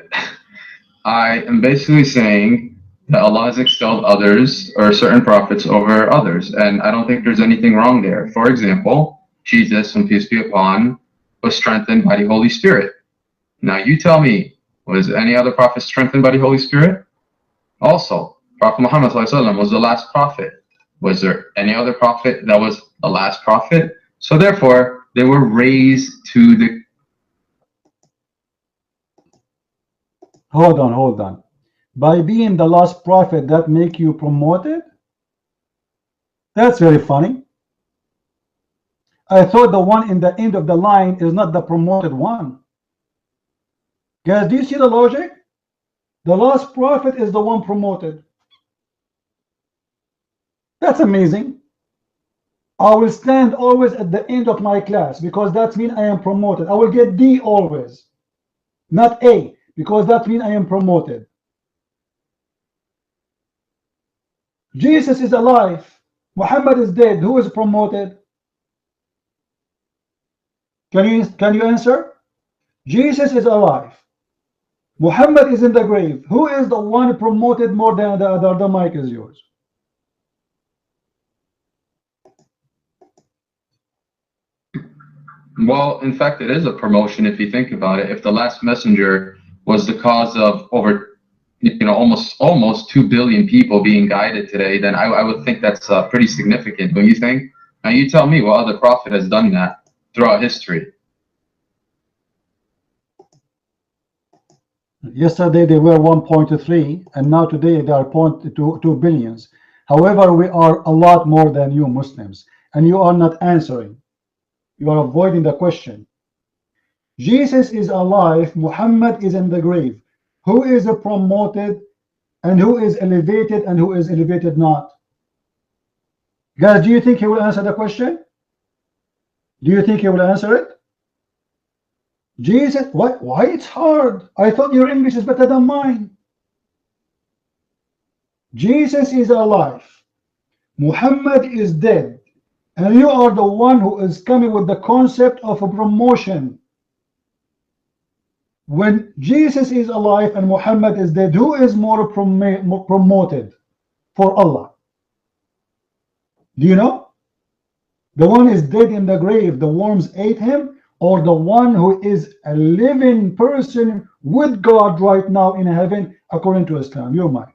am basically saying that Allah has extolled others or certain prophets over others, and I don't think there's anything wrong there. For example, Jesus, and peace be upon, was strengthened by the Holy Spirit. Now you tell me, was any other prophet strengthened by the Holy Spirit? Also, Prophet Muhammad ﷺ was the last prophet. Was there any other prophet that was the last prophet? So therefore, they were raised to the... Hold on. By being the last prophet, that make you promoted? That's very funny. I thought the one in the end of the line is not the promoted one. Guys, do you see the logic? The last prophet is the one promoted. That's amazing. I will stand always at the end of my class because that means I am promoted. I will get D always, not A, because that means I am promoted. Jesus is alive. Muhammad is dead. Who is promoted? Can you answer? Jesus is alive. Muhammad is in the grave. Who is the one promoted more than the other? The mic is yours. Well, in fact, it is a promotion if you think about it. If the last messenger was the cause of over, almost 2 billion people being guided today, then I would think that's pretty significant, don't you think? Now you tell me what other prophet has done that throughout history. Yesterday they were 1.3 and now today they are 0.2 billions. However, we are a lot more than you Muslims and you are not answering. You are avoiding the question. Jesus is alive. Muhammad is in the grave. Who is promoted and who is elevated and who is elevated not? Guys, do you think he will answer the question? Do you think he will answer it? Jesus, why it's hard? I thought your English is better than mine. Jesus is alive. Muhammad is dead. And you are the one who is coming with the concept of a promotion. When Jesus is alive and Muhammad is dead, who is more promoted for Allah? Do you know? The one is dead in the grave, the worms ate him, or the one who is a living person with God right now in heaven, according to Islam? You're mine.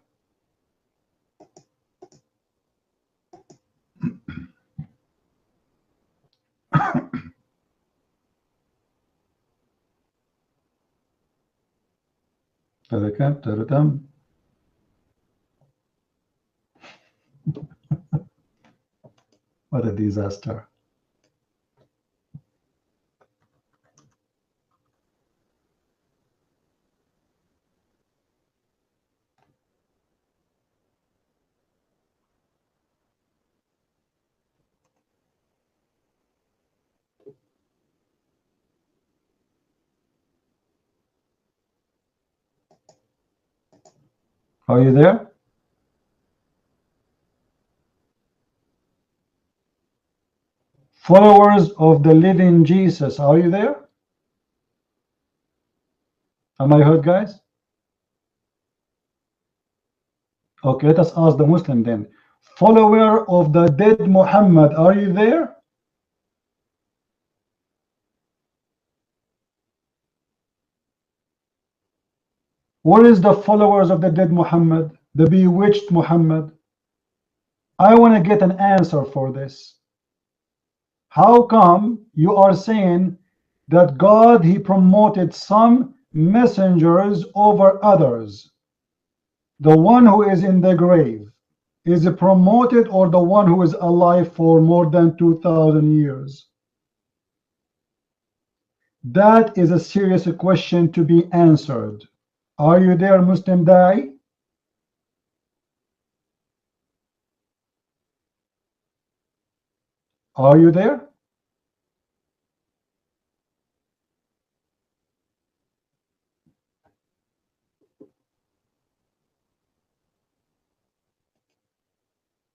What a disaster. Are you there? Followers of the living Jesus, are you there? Am I heard, guys? Okay, let us ask the Muslim then. Follower of the dead Muhammad, are you there? Where is the followers of the dead Muhammad, the bewitched Muhammad? I want to get an answer for this. How come you are saying that God, he promoted some messengers over others? The one who is in the grave, is it promoted, or the one who is alive for more than 2,000 years? That is a serious question to be answered. Are you there, Muslim Daee? Are you there?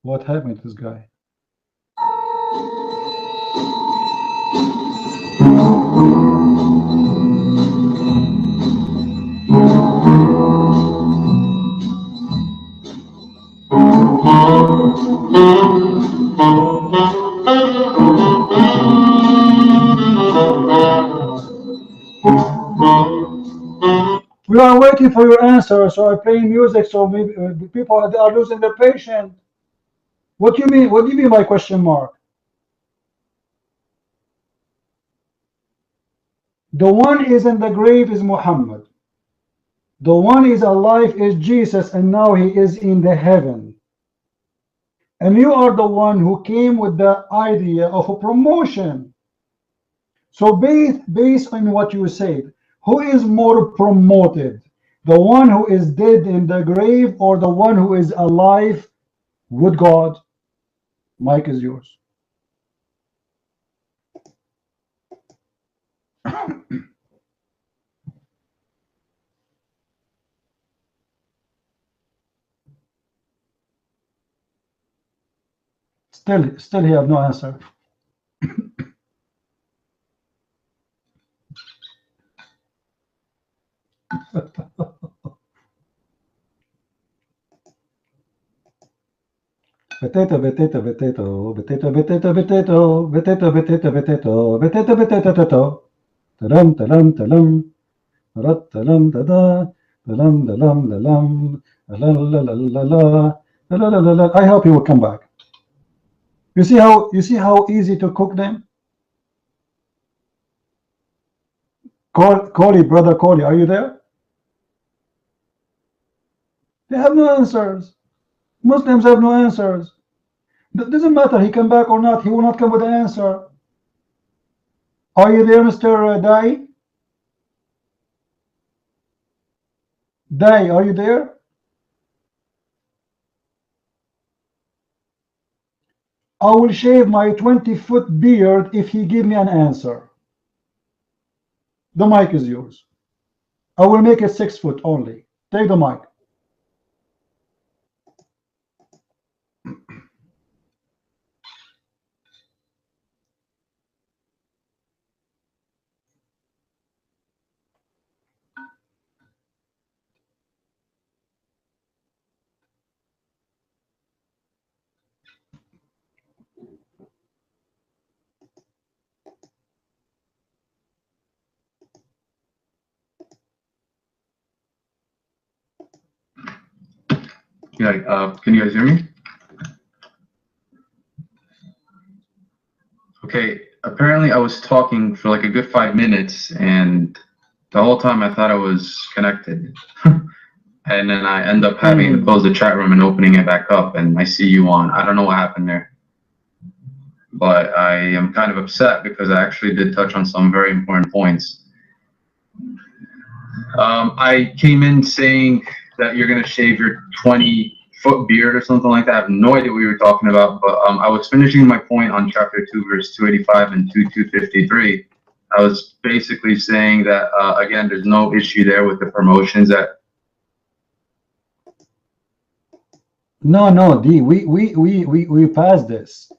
What happened to this guy? We are waiting for your answer, so I play music, so maybe, people are losing their patience. What do you mean? What do you mean by question mark? The one is in the grave is Muhammad. The one is alive is Jesus, and now he is in the heaven. And you are the one who came with the idea of a promotion. So based on what you said, who is more promoted? The one who is dead in the grave, or the one who is alive with God? Mic is yours. Still he have no answer. Potato, potato, potato, potato, potato, potato, potato, potato, potato, potato, potato, potato. Talam, talam, talam. Rat, talam, tada. Talam, talam, talam. La la la la la. La la la la. I hope he will come back. You see how easy to cook them? Corey, brother Corey, are you there? They have no answers. Muslims have no answers. Doesn't matter he come back or not, he will not come with an answer. Are you there, Mr. Daee? Daee, are you there? I will shave my 20-foot beard if he give me an answer. The mic is yours. I will make it 6 foot only. Take the mic. Yeah, can you guys hear me? Okay, apparently I was talking for like a good 5 minutes, and the whole time I thought I was connected. And then I end up having to close the chat room and opening it back up, and I see you on. I don't know what happened there. But I am kind of upset because I actually did touch on some very important points. I came in saying that you're going to shave your 20-foot beard or something like that. I have no idea what you were talking about, but I was finishing my point on chapter 2, verse 285 and 253. I was basically saying that, again, there's no issue there with the promotions that No, D. We passed this.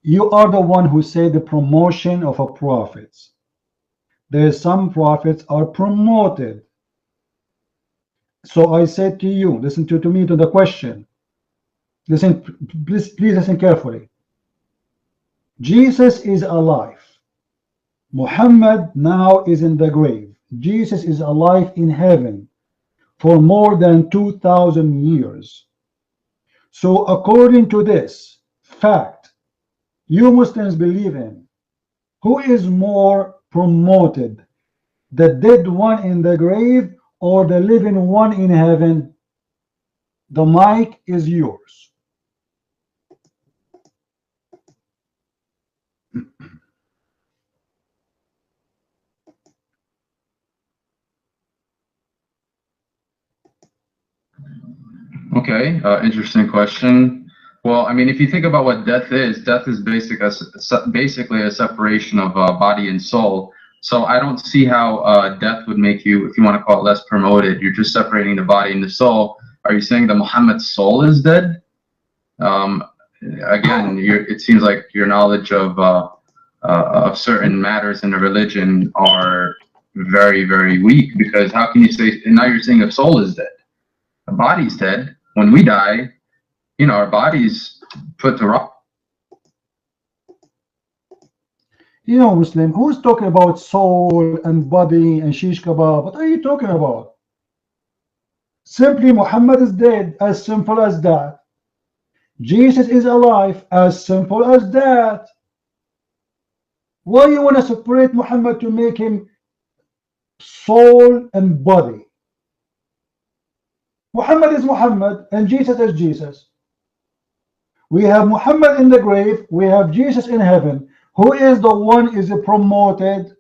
You are the one who said the promotion of a prophet. There's some prophets are promoted. So I said to you, listen to me to the question. Listen, please listen carefully. Jesus is alive. Muhammad now is in the grave. Jesus is alive in heaven for more than 2,000 years. So according to this fact, you Muslims believe in, who is more promoted, the dead one in the grave or the living one in heaven? The mic is yours. Okay, interesting question. Well, I mean, if you think about what death is basically a separation of body and soul. So I don't see how death would make you, if you want to call it less promoted, you're just separating the body and the soul. Are you saying that Muhammad's soul is dead? Again, it seems like your knowledge of certain matters in the religion are very, very weak, because how can you say, and now you're saying a soul is dead? The body's dead. When we die, you know, our body's put to rot. You know, Muslim, who's talking about soul and body and shish kebab? What are you talking about? Simply, Muhammad is dead, as simple as that. Jesus is alive, as simple as that. Why you want to separate Muhammad to make him soul and body? Muhammad is Muhammad and Jesus is Jesus. We have Muhammad in the grave, we have Jesus in heaven. Who is the one is promoted?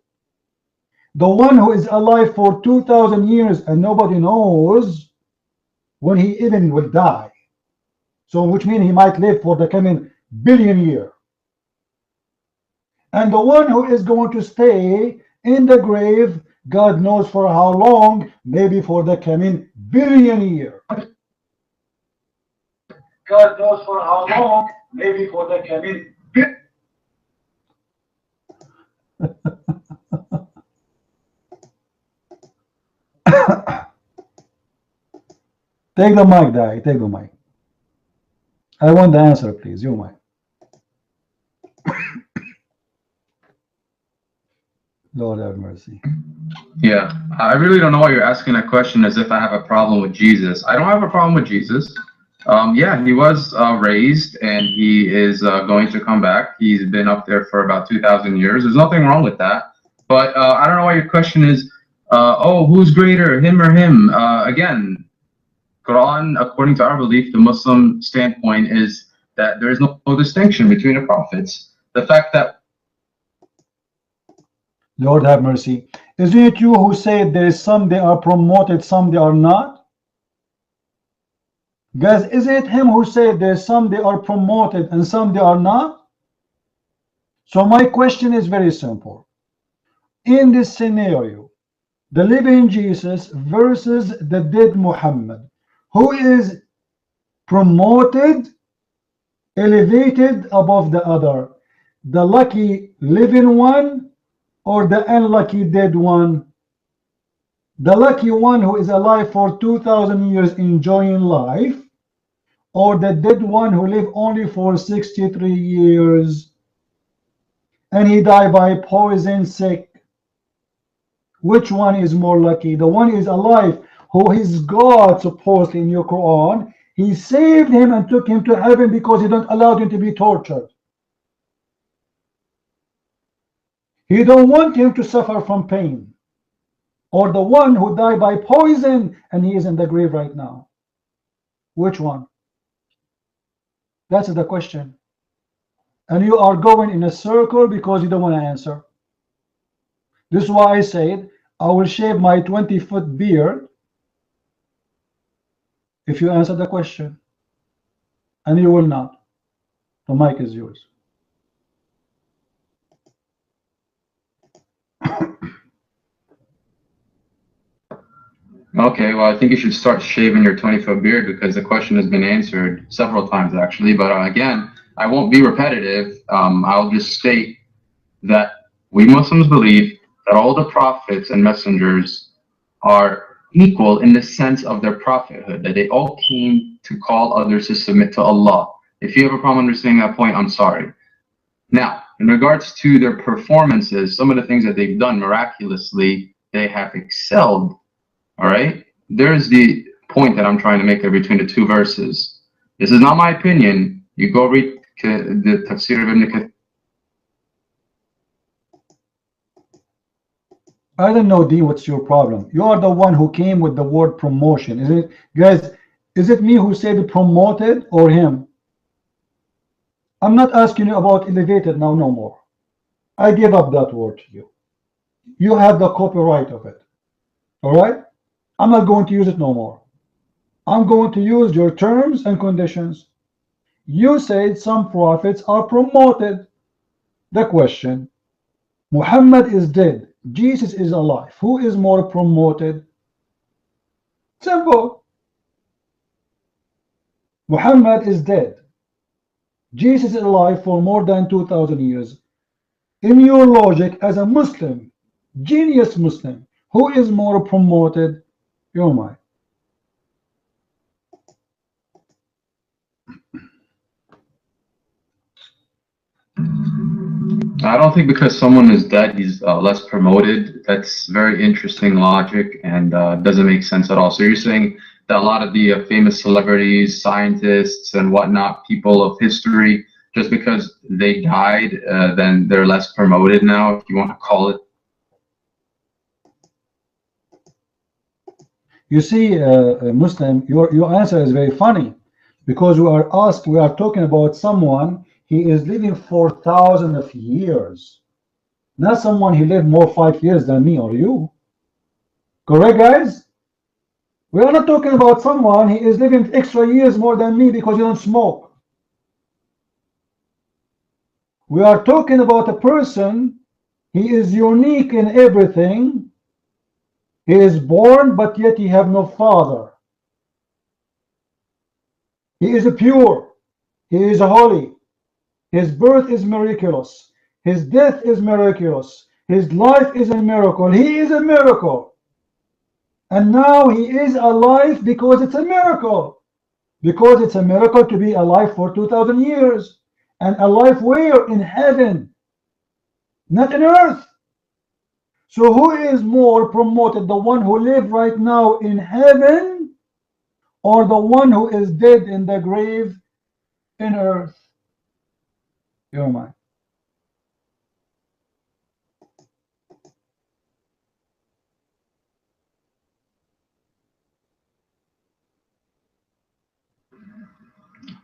The one who is alive for 2,000 years and nobody knows when he even will die. So which means he might live for the coming billion year. And the one who is going to stay in the grave, God knows for how long, maybe for the coming billion year. God knows for how long, maybe for the coming billion. Take the mic, Daee. Take the mic. I want the answer, please. You mic. Lord have mercy. Yeah, I really don't know why you're asking that question as if I have a problem with Jesus. I don't have a problem with Jesus. Yeah, he was raised and he is going to come back. He's been up there for about 2,000 years. There's nothing wrong with that. But I don't know why your question is, oh, who's greater, him or him? Again, Quran, according to our belief, the Muslim standpoint is that there is no distinction between the prophets. The fact that Lord have mercy. Isn't it you who said there is some they are promoted, some they are not? Guys, isn't it him who said there's some they are promoted and some they are not? So my question is very simple. In this scenario, the living Jesus versus the dead Muhammad, who is promoted, elevated above the other? The lucky living one or the unlucky dead one? The lucky one who is alive for 2,000 years enjoying life, or the dead one who lived only for 63 years and he died by poison sick? Which one is more lucky? The one is alive, who is God supposedly in your Quran. He saved him and took him to heaven because he don't allow him to be tortured. He don't want him to suffer from pain. Or the one who died by poison and he is in the grave right now. Which one? That's the question. And you are going in a circle because you don't want to answer. This is why I said I will shave my 20-foot beard if you answer the question. And you will not. The mic is yours. Okay, well, I think you should start shaving your 20-foot beard because the question has been answered several times actually. But again, I won't be repetitive. I'll just state that we Muslims believe that all the prophets and messengers are equal in the sense of their prophethood, that they all came to call others to submit to Allah. If you have a problem understanding that point, I'm sorry. Now, in regards to their performances, some of the things that they've done miraculously, they have excelled. All right? There's the point that I'm trying to make there between the two verses. This is not my opinion. You go read the Tafsir of Ibn Kathir. I don't know, D, what's your problem? You are the one who came with the word promotion. Is it, guys, is it me who said promoted or him? I'm not asking you about elevated now, no more. I give up that word to you. You have the copyright of it. All right? I'm not going to use it no more. I'm going to use your terms and conditions. You said some prophets are promoted. The question, Muhammad is dead. Jesus is alive. Who is more promoted? Simple. Muhammad is dead. Jesus is alive for more than 2,000 years. In your logic, as a Muslim, genius Muslim, who is more promoted? You're mine. I don't think because someone is dead, he's less promoted. That's very interesting logic and doesn't make sense at all. So you're saying that a lot of the famous celebrities, scientists, and whatnot, people of history, just because they died, then they're less promoted now, if you want to call it. You see, Muslim, your answer is very funny because we are talking about someone he is living for thousands of years, not someone he lived more 5 years than me or you. Correct, guys? We are not talking about someone he is living extra years more than me because you don't smoke. We are talking about a person, he is unique in everything. He is born, but yet he have no father. He is pure. He is holy. His birth is miraculous. His death is miraculous. His life is a miracle. He is a miracle. And now he is alive because it's a miracle. Because it's a miracle to be alive for 2,000 years. And alive where? In heaven. Not on earth. So who is more promoted? The one who lives right now in heaven, or the one who is dead in the grave in earth? You're mine.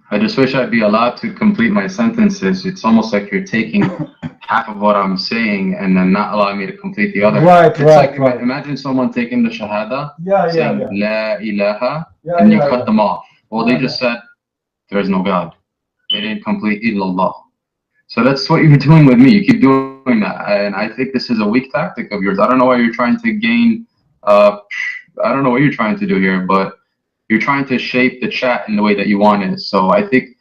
I just wish I'd be allowed to complete my sentences. It's almost like you're taking half of what I'm saying and then not allowing me to complete the other. Right, it's right, like right. Imagine someone taking the Shahada, saying Yeah. La ilaha, Yeah, and you yeah, cut yeah. them off. Well, Yeah, they just said there is no God. They didn't complete illallah. So that's what you're doing with me. You keep doing that, and I think this is a weak tactic of yours. I don't know why you're trying to gain. I don't know what you're trying to do here, but you're trying to shape the chat in the way that you want it. So I think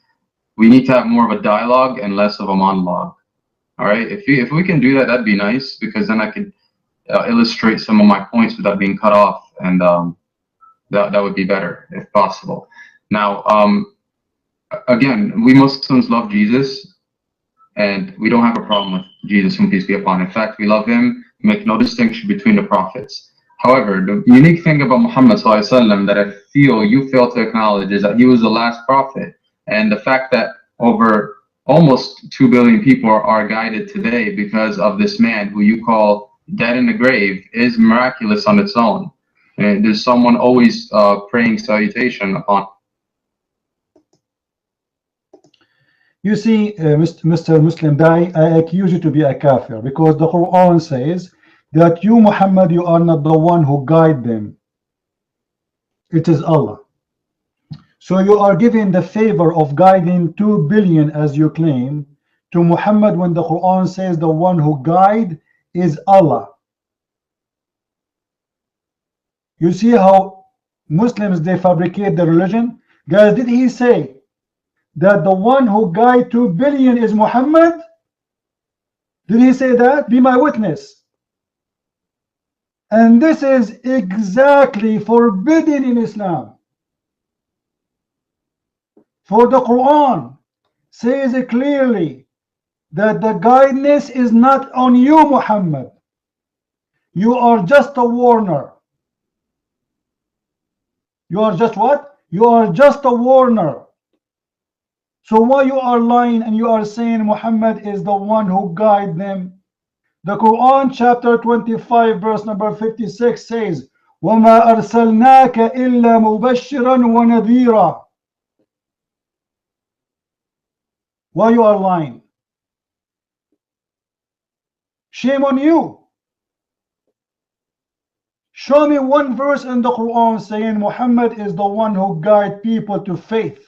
we need to have more of a dialogue and less of a monologue. All right. If we can do that, that'd be nice because then I could illustrate some of my points without being cut off, and that would be better if possible. Now, again, we Muslims love Jesus. And we don't have a problem with Jesus, whom peace be upon him. In fact, we love him, make no distinction between the prophets. However, the unique thing about Muhammad ﷺ that I feel you fail to acknowledge is that he was the last prophet. And the fact that over almost 2 billion people are guided today because of this man who you call dead in the grave is miraculous on its own. And there's someone always praying salutation upon. You see, Mr. Muslim Daee, I accuse you to be a kafir because the Quran says that you, Muhammad, you are not the one who guide them. It is Allah. So you are giving the favor of guiding 2 billion, as you claim, to Muhammad when the Quran says the one who guide is Allah. You see how Muslims, they fabricate the religion? Guys, did he say that the one who guided 2 billion is Muhammad? Did he say that? Be my witness. And this is exactly forbidden in Islam. For the Quran says it clearly that the guidance is not on you, Muhammad. You are just a warner. You are just what? You are just a warner. So why you are lying and you are saying Muhammad is the one who guides them? The Quran chapter 25 verse number 56 says, وَمَا أَرْسَلْنَاكَ إِلَّا مُبَشِّرًا وَنَذِيرًا. Why you are lying? Shame on you. Show me one verse in the Quran saying Muhammad is the one who guides people to faith.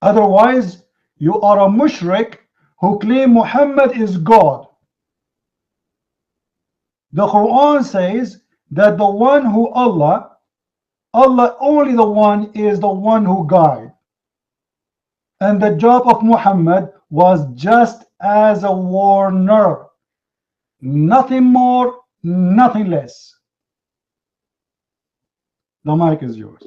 Otherwise, you are a mushrik who claim Muhammad is God. The Quran says that the one who Allah only the one is the one who guides. And the job of Muhammad was just as a warner. Nothing more, nothing less. The mic is yours.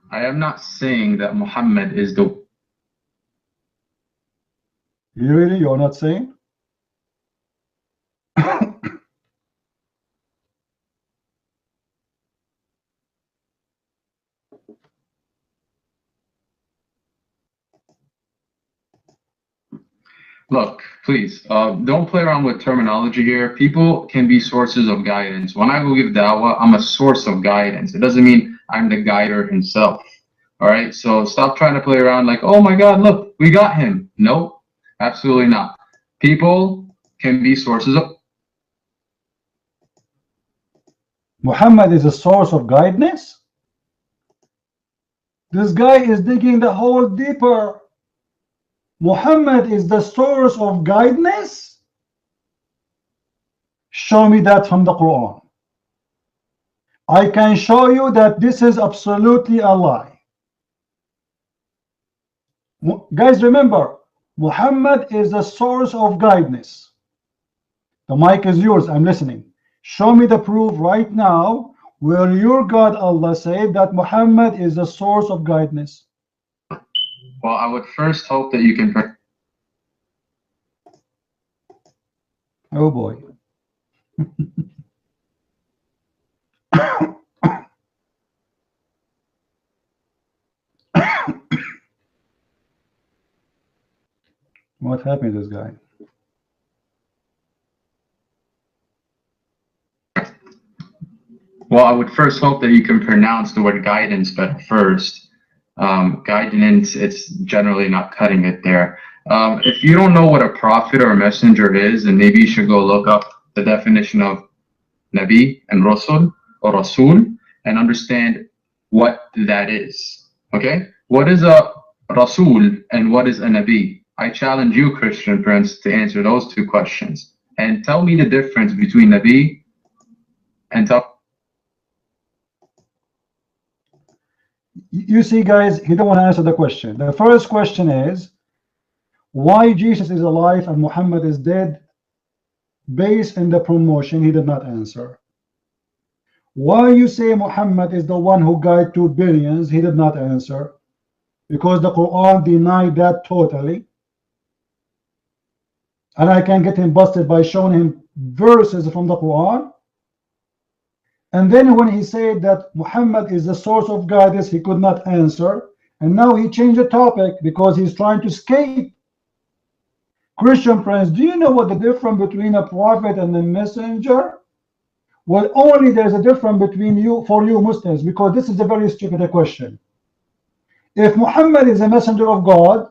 I am not saying that Muhammad is the... You really? You're not saying? Look, please, don't play around with terminology here. People can be sources of guidance. When I go give dawah, I'm a source of guidance. It doesn't mean I'm the guider himself. All right, so stop trying to play around like, oh my God, look, we got him. No, absolutely not. People can be sources of... Muhammad is a source of guidance? This guy is digging the hole deeper. Muhammad is the source of guidance? Show me that from the Quran. I can show you that this is absolutely a lie. Guys, remember, Muhammad is the source of guidance. The mic is yours. I'm listening. Show me the proof right now where your God Allah said that Muhammad is the source of guidance. Well, I would first hope that you can... Oh boy. What happened to this guy? Well, I would first hope that you can pronounce the word guidance better first. Guidance, it's generally not cutting it there. If you don't know what a prophet or a messenger is, then maybe you should go look up the definition of Nabi and Rasul or Rasul and understand what that is. Okay? What is a Rasul and what is a Nabi? I challenge you, Christian Prince, to answer those two questions. And tell me the difference between Nabi and You see, guys, he don't want to answer the question. The first question is why Jesus is alive and Muhammad is dead. Based on the promotion, he did not answer. Why you say Muhammad is the one who guided 2 billions, he did not answer. Because the Quran denied that totally. And I can get him busted by showing him verses from the Quran. And then when he said that Muhammad is the source of guidance, he could not answer. And now he changed the topic because he's trying to escape. Christian Prince, do you know what the difference between a prophet and a messenger? Well, only there's a difference between you, for you Muslims, because this is a very stupid question. If Muhammad is a messenger of God,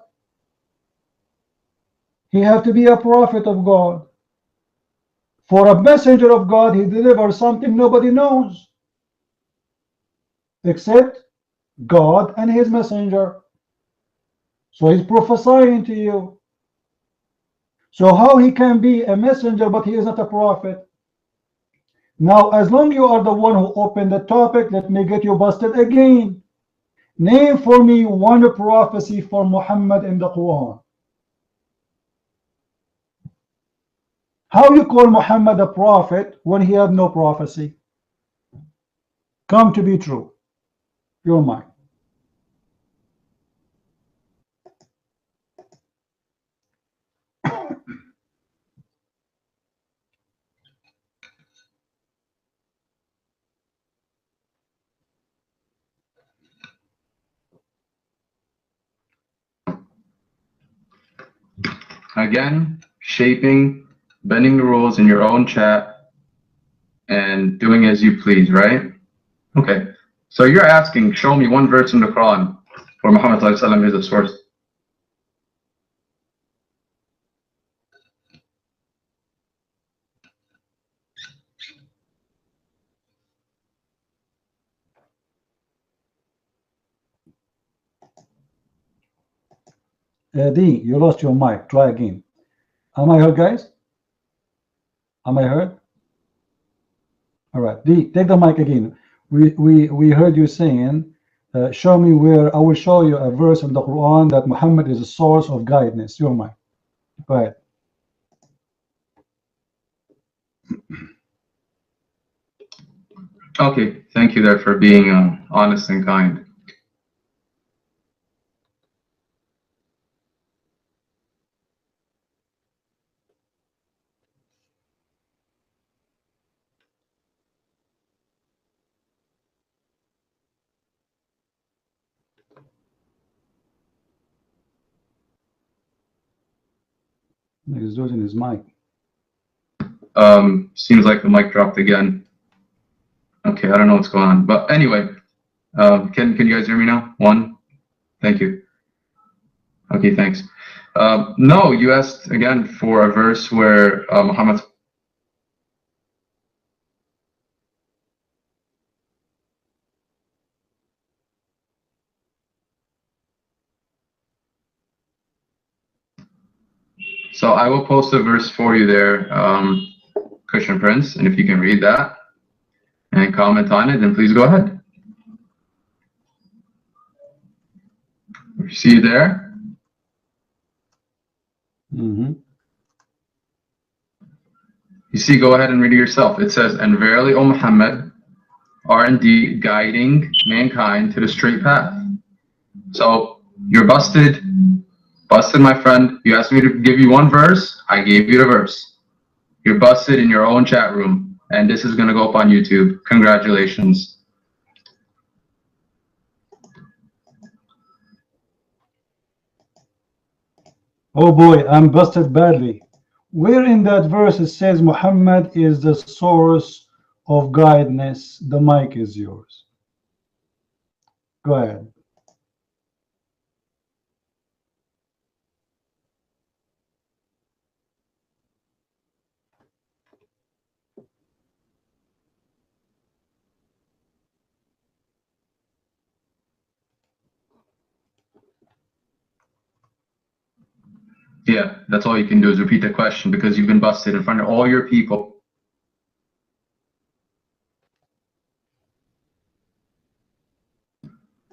he has to be a prophet of God. For a messenger of God, he delivers something nobody knows except God and his messenger. So he's prophesying to you. So how he can be a messenger but he is not a prophet? Now, as long you are the one who opened the topic, let me get you busted again. Name for me one prophecy for Muhammad in the Quran. How you call Muhammad a prophet when he had no prophecy? Come to be true. Your mind. Again, shaping, bending the rules in your own chat, and doing as you please, right? Okay. So you're asking, show me one verse in the Quran where Muhammad ﷺ is a source. Dee, you lost your mic. Try again. Am I heard, guys? Am I heard? All right. Dee, take the mic again. We heard you saying, show me where I will show you a verse in the Quran that Muhammad is a source of guidance. Your mic. Go ahead. Okay. Thank you there for being honest and kind. He's losing his mic. Seems like the mic dropped again. Okay, I don't know what's going on. But anyway, can you guys hear me now? One? Thank you. Okay, thanks. No, you asked again for a verse where Muhammad. So I will post a verse for you there, Christian Prince, and if you can read that and comment on it, then please go ahead. You see there? Mm-hmm. You see, go ahead and read it yourself. It says, "And verily, O Muhammad, are indeed guiding mankind to the straight path." So you're busted, my friend. You asked me to give you one verse, I gave you the verse. You're busted in your own chat room, and this is going to go up on YouTube. Congratulations. Oh boy, I'm busted badly. Where in that verse it says Muhammad is the source of guidance? The mic is yours. Go ahead. Yeah, that's all you can do is repeat the question because you've been busted in front of all your people.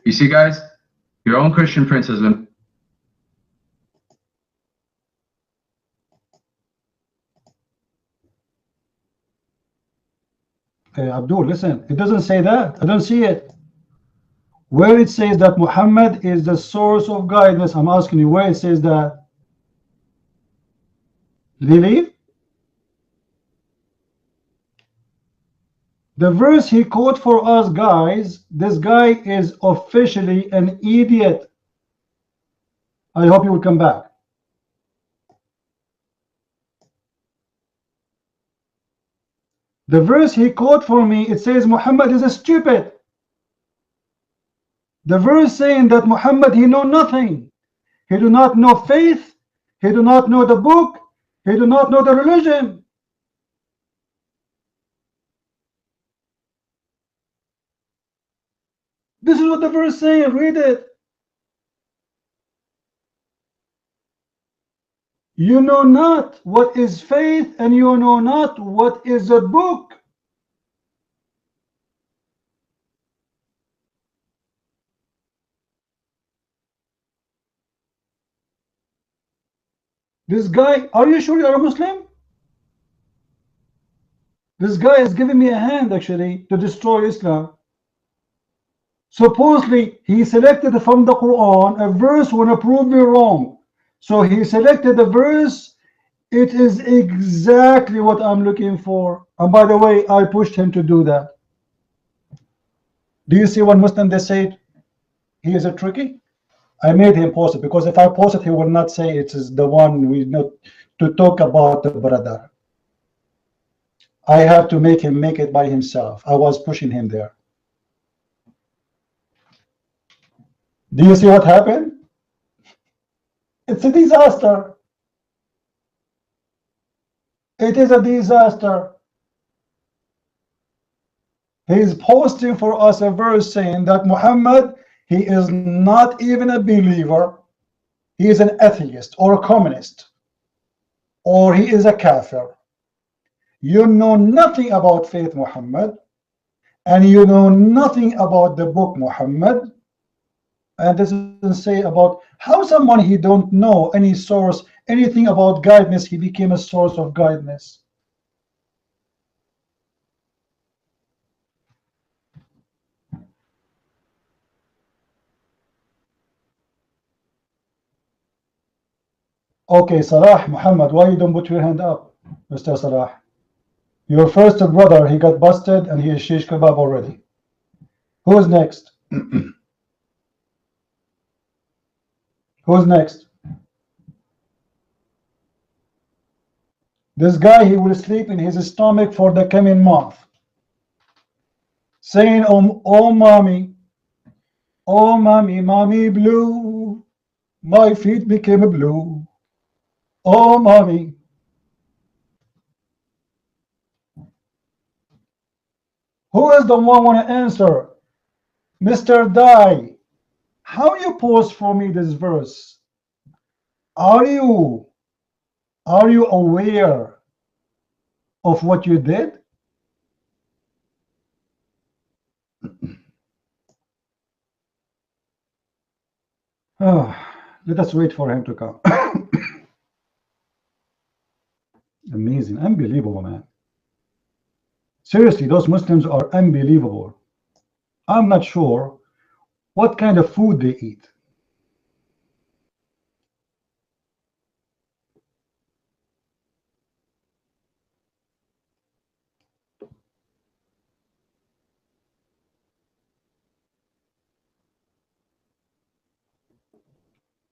You see, guys, your own Christian Prince has been. Okay, Abdul, listen, it doesn't say that. I don't see it. Where it says that Muhammad is the source of guidance, I'm asking you where it says that. Did he leave? The verse he quote for us, guys, this guy is officially an idiot. I hope you will come back. The verse he quote for me, it says Muhammad is a stupid. The verse saying that Muhammad, he know nothing. He do not know faith. He do not know the book. He do not know the religion. This is what the verse saying. Read it. You know not what is faith, and you know not what is a book. This guy, are you sure you're a Muslim? This guy is giving me a hand actually to destroy Islam. Supposedly, he selected from the Quran a verse want to prove me wrong. So he selected a verse. It is exactly what I'm looking for. And by the way, I pushed him to do that. Do you see when Muslim they say he is a tricky? I made him post it because if I post it, he will not say it is the one we not to talk about the brother. I have to make him make it by himself. I was pushing him there. Do you see what happened? It's a disaster. It is a disaster. He's posting for us a verse saying that Muhammad, he is not even a believer. He is an atheist or a communist, or he is a kafir. You know nothing about faith, Muhammad, and you know nothing about the book, Muhammad. And this doesn't say about how someone he don't know any source, anything about guidance, he became a source of guidance. Okay, Salah, Muhammad, why you don't put your hand up, Mr. Salah? Your first brother, he got busted and he is shish kebab already. Who's next? Who's next? This guy, he will sleep in his stomach for the coming month, saying, oh mommy, mommy blue, my feet became blue. Oh mommy. Who is the one want to answer? Mr. Daee, how you post for me this verse? Are you aware of what you did? Oh, let us wait for him to come. Amazing, unbelievable, man. Seriously, those Muslims are unbelievable. I'm not sure what kind of food they eat.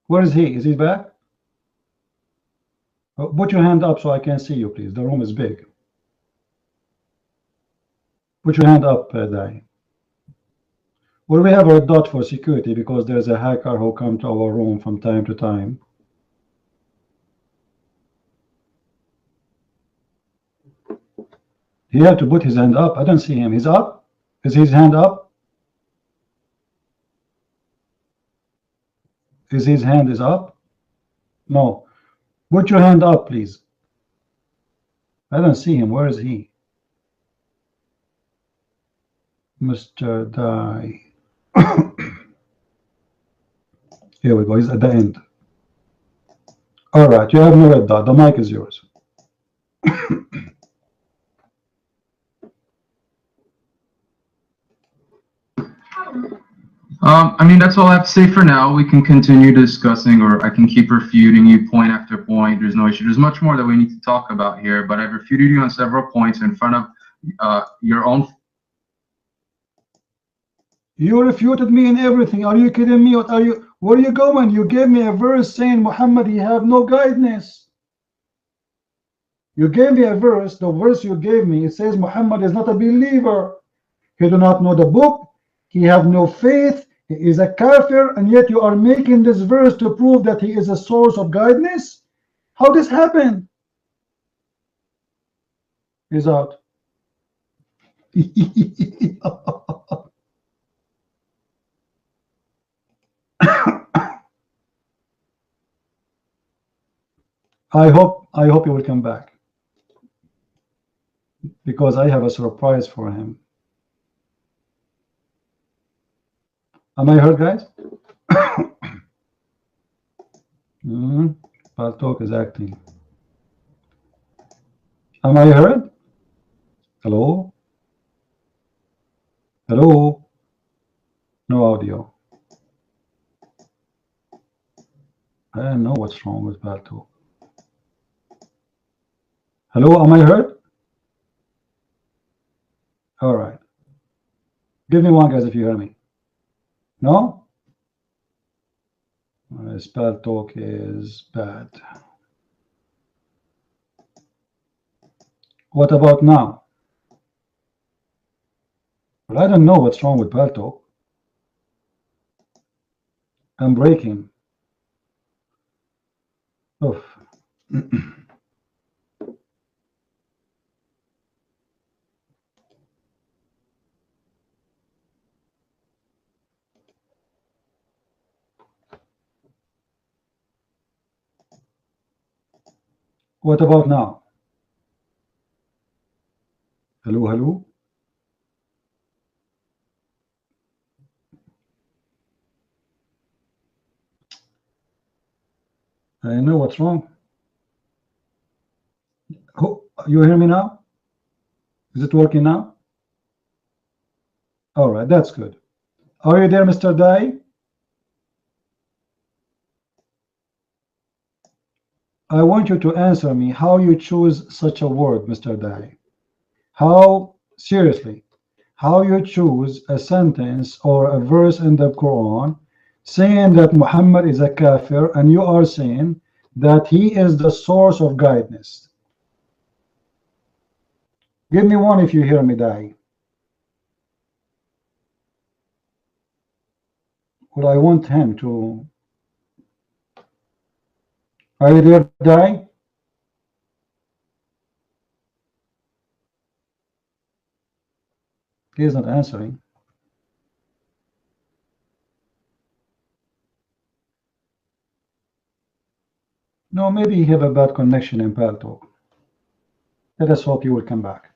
Where is he? Is he back? Put your hand up so I can see you, please. The room is big. Put your hand up, Daee. Well, we have a dot for security because there's a hacker who come to our room from time to time. He had to put his hand up. I don't see him. He's up? Is his hand up? Is his hand is up? No. Put your hand up, please. I don't see him. Where is he? Mr. Daee. Here we go. He's at the end. All right. You have no red dot. The mic is yours. I mean, that's all I have to say for now. We can continue discussing, or I can keep refuting you point after point. There's no issue. There's much more that we need to talk about here, but I've refuted you on several points in front of your own. You refuted me in everything. Are you kidding me? What are you? Where are you going? You gave me a verse saying Muhammad, he have no guidance. You gave me a verse. The verse you gave me, it says Muhammad is not a believer. He do not know the book. He have no faith. He is a kafir, and yet you are making this verse to prove that he is a source of guidance. How this happen? He's out. I hope he will come back, because I have a surprise for him. Am I heard, guys? Paltalk is acting. Am I heard? Hello? Hello? No audio. I don't know what's wrong with Paltalk. Hello, am I heard? All right. Give me one, guys, if you hear me. No? Paltalk is bad. What about now? Well, I don't know what's wrong with Paltalk. I'm breaking. Oof. What about now? Hello, hello? I know what's wrong. Oh, you hear me now? Is it working now? All right, that's good. Are you there, Mr. Daee? I want you to answer me how you choose such a word, Mr. Daee. How, seriously, how you choose a sentence or a verse in the Quran saying that Muhammad is a kafir, and you are saying that he is the source of guidance. Give me one if you hear me, Daee. Well, I want him to. Are you there, Daee? He is not answering. No, maybe he have a bad connection in Paltalk. Let us hope you will come back.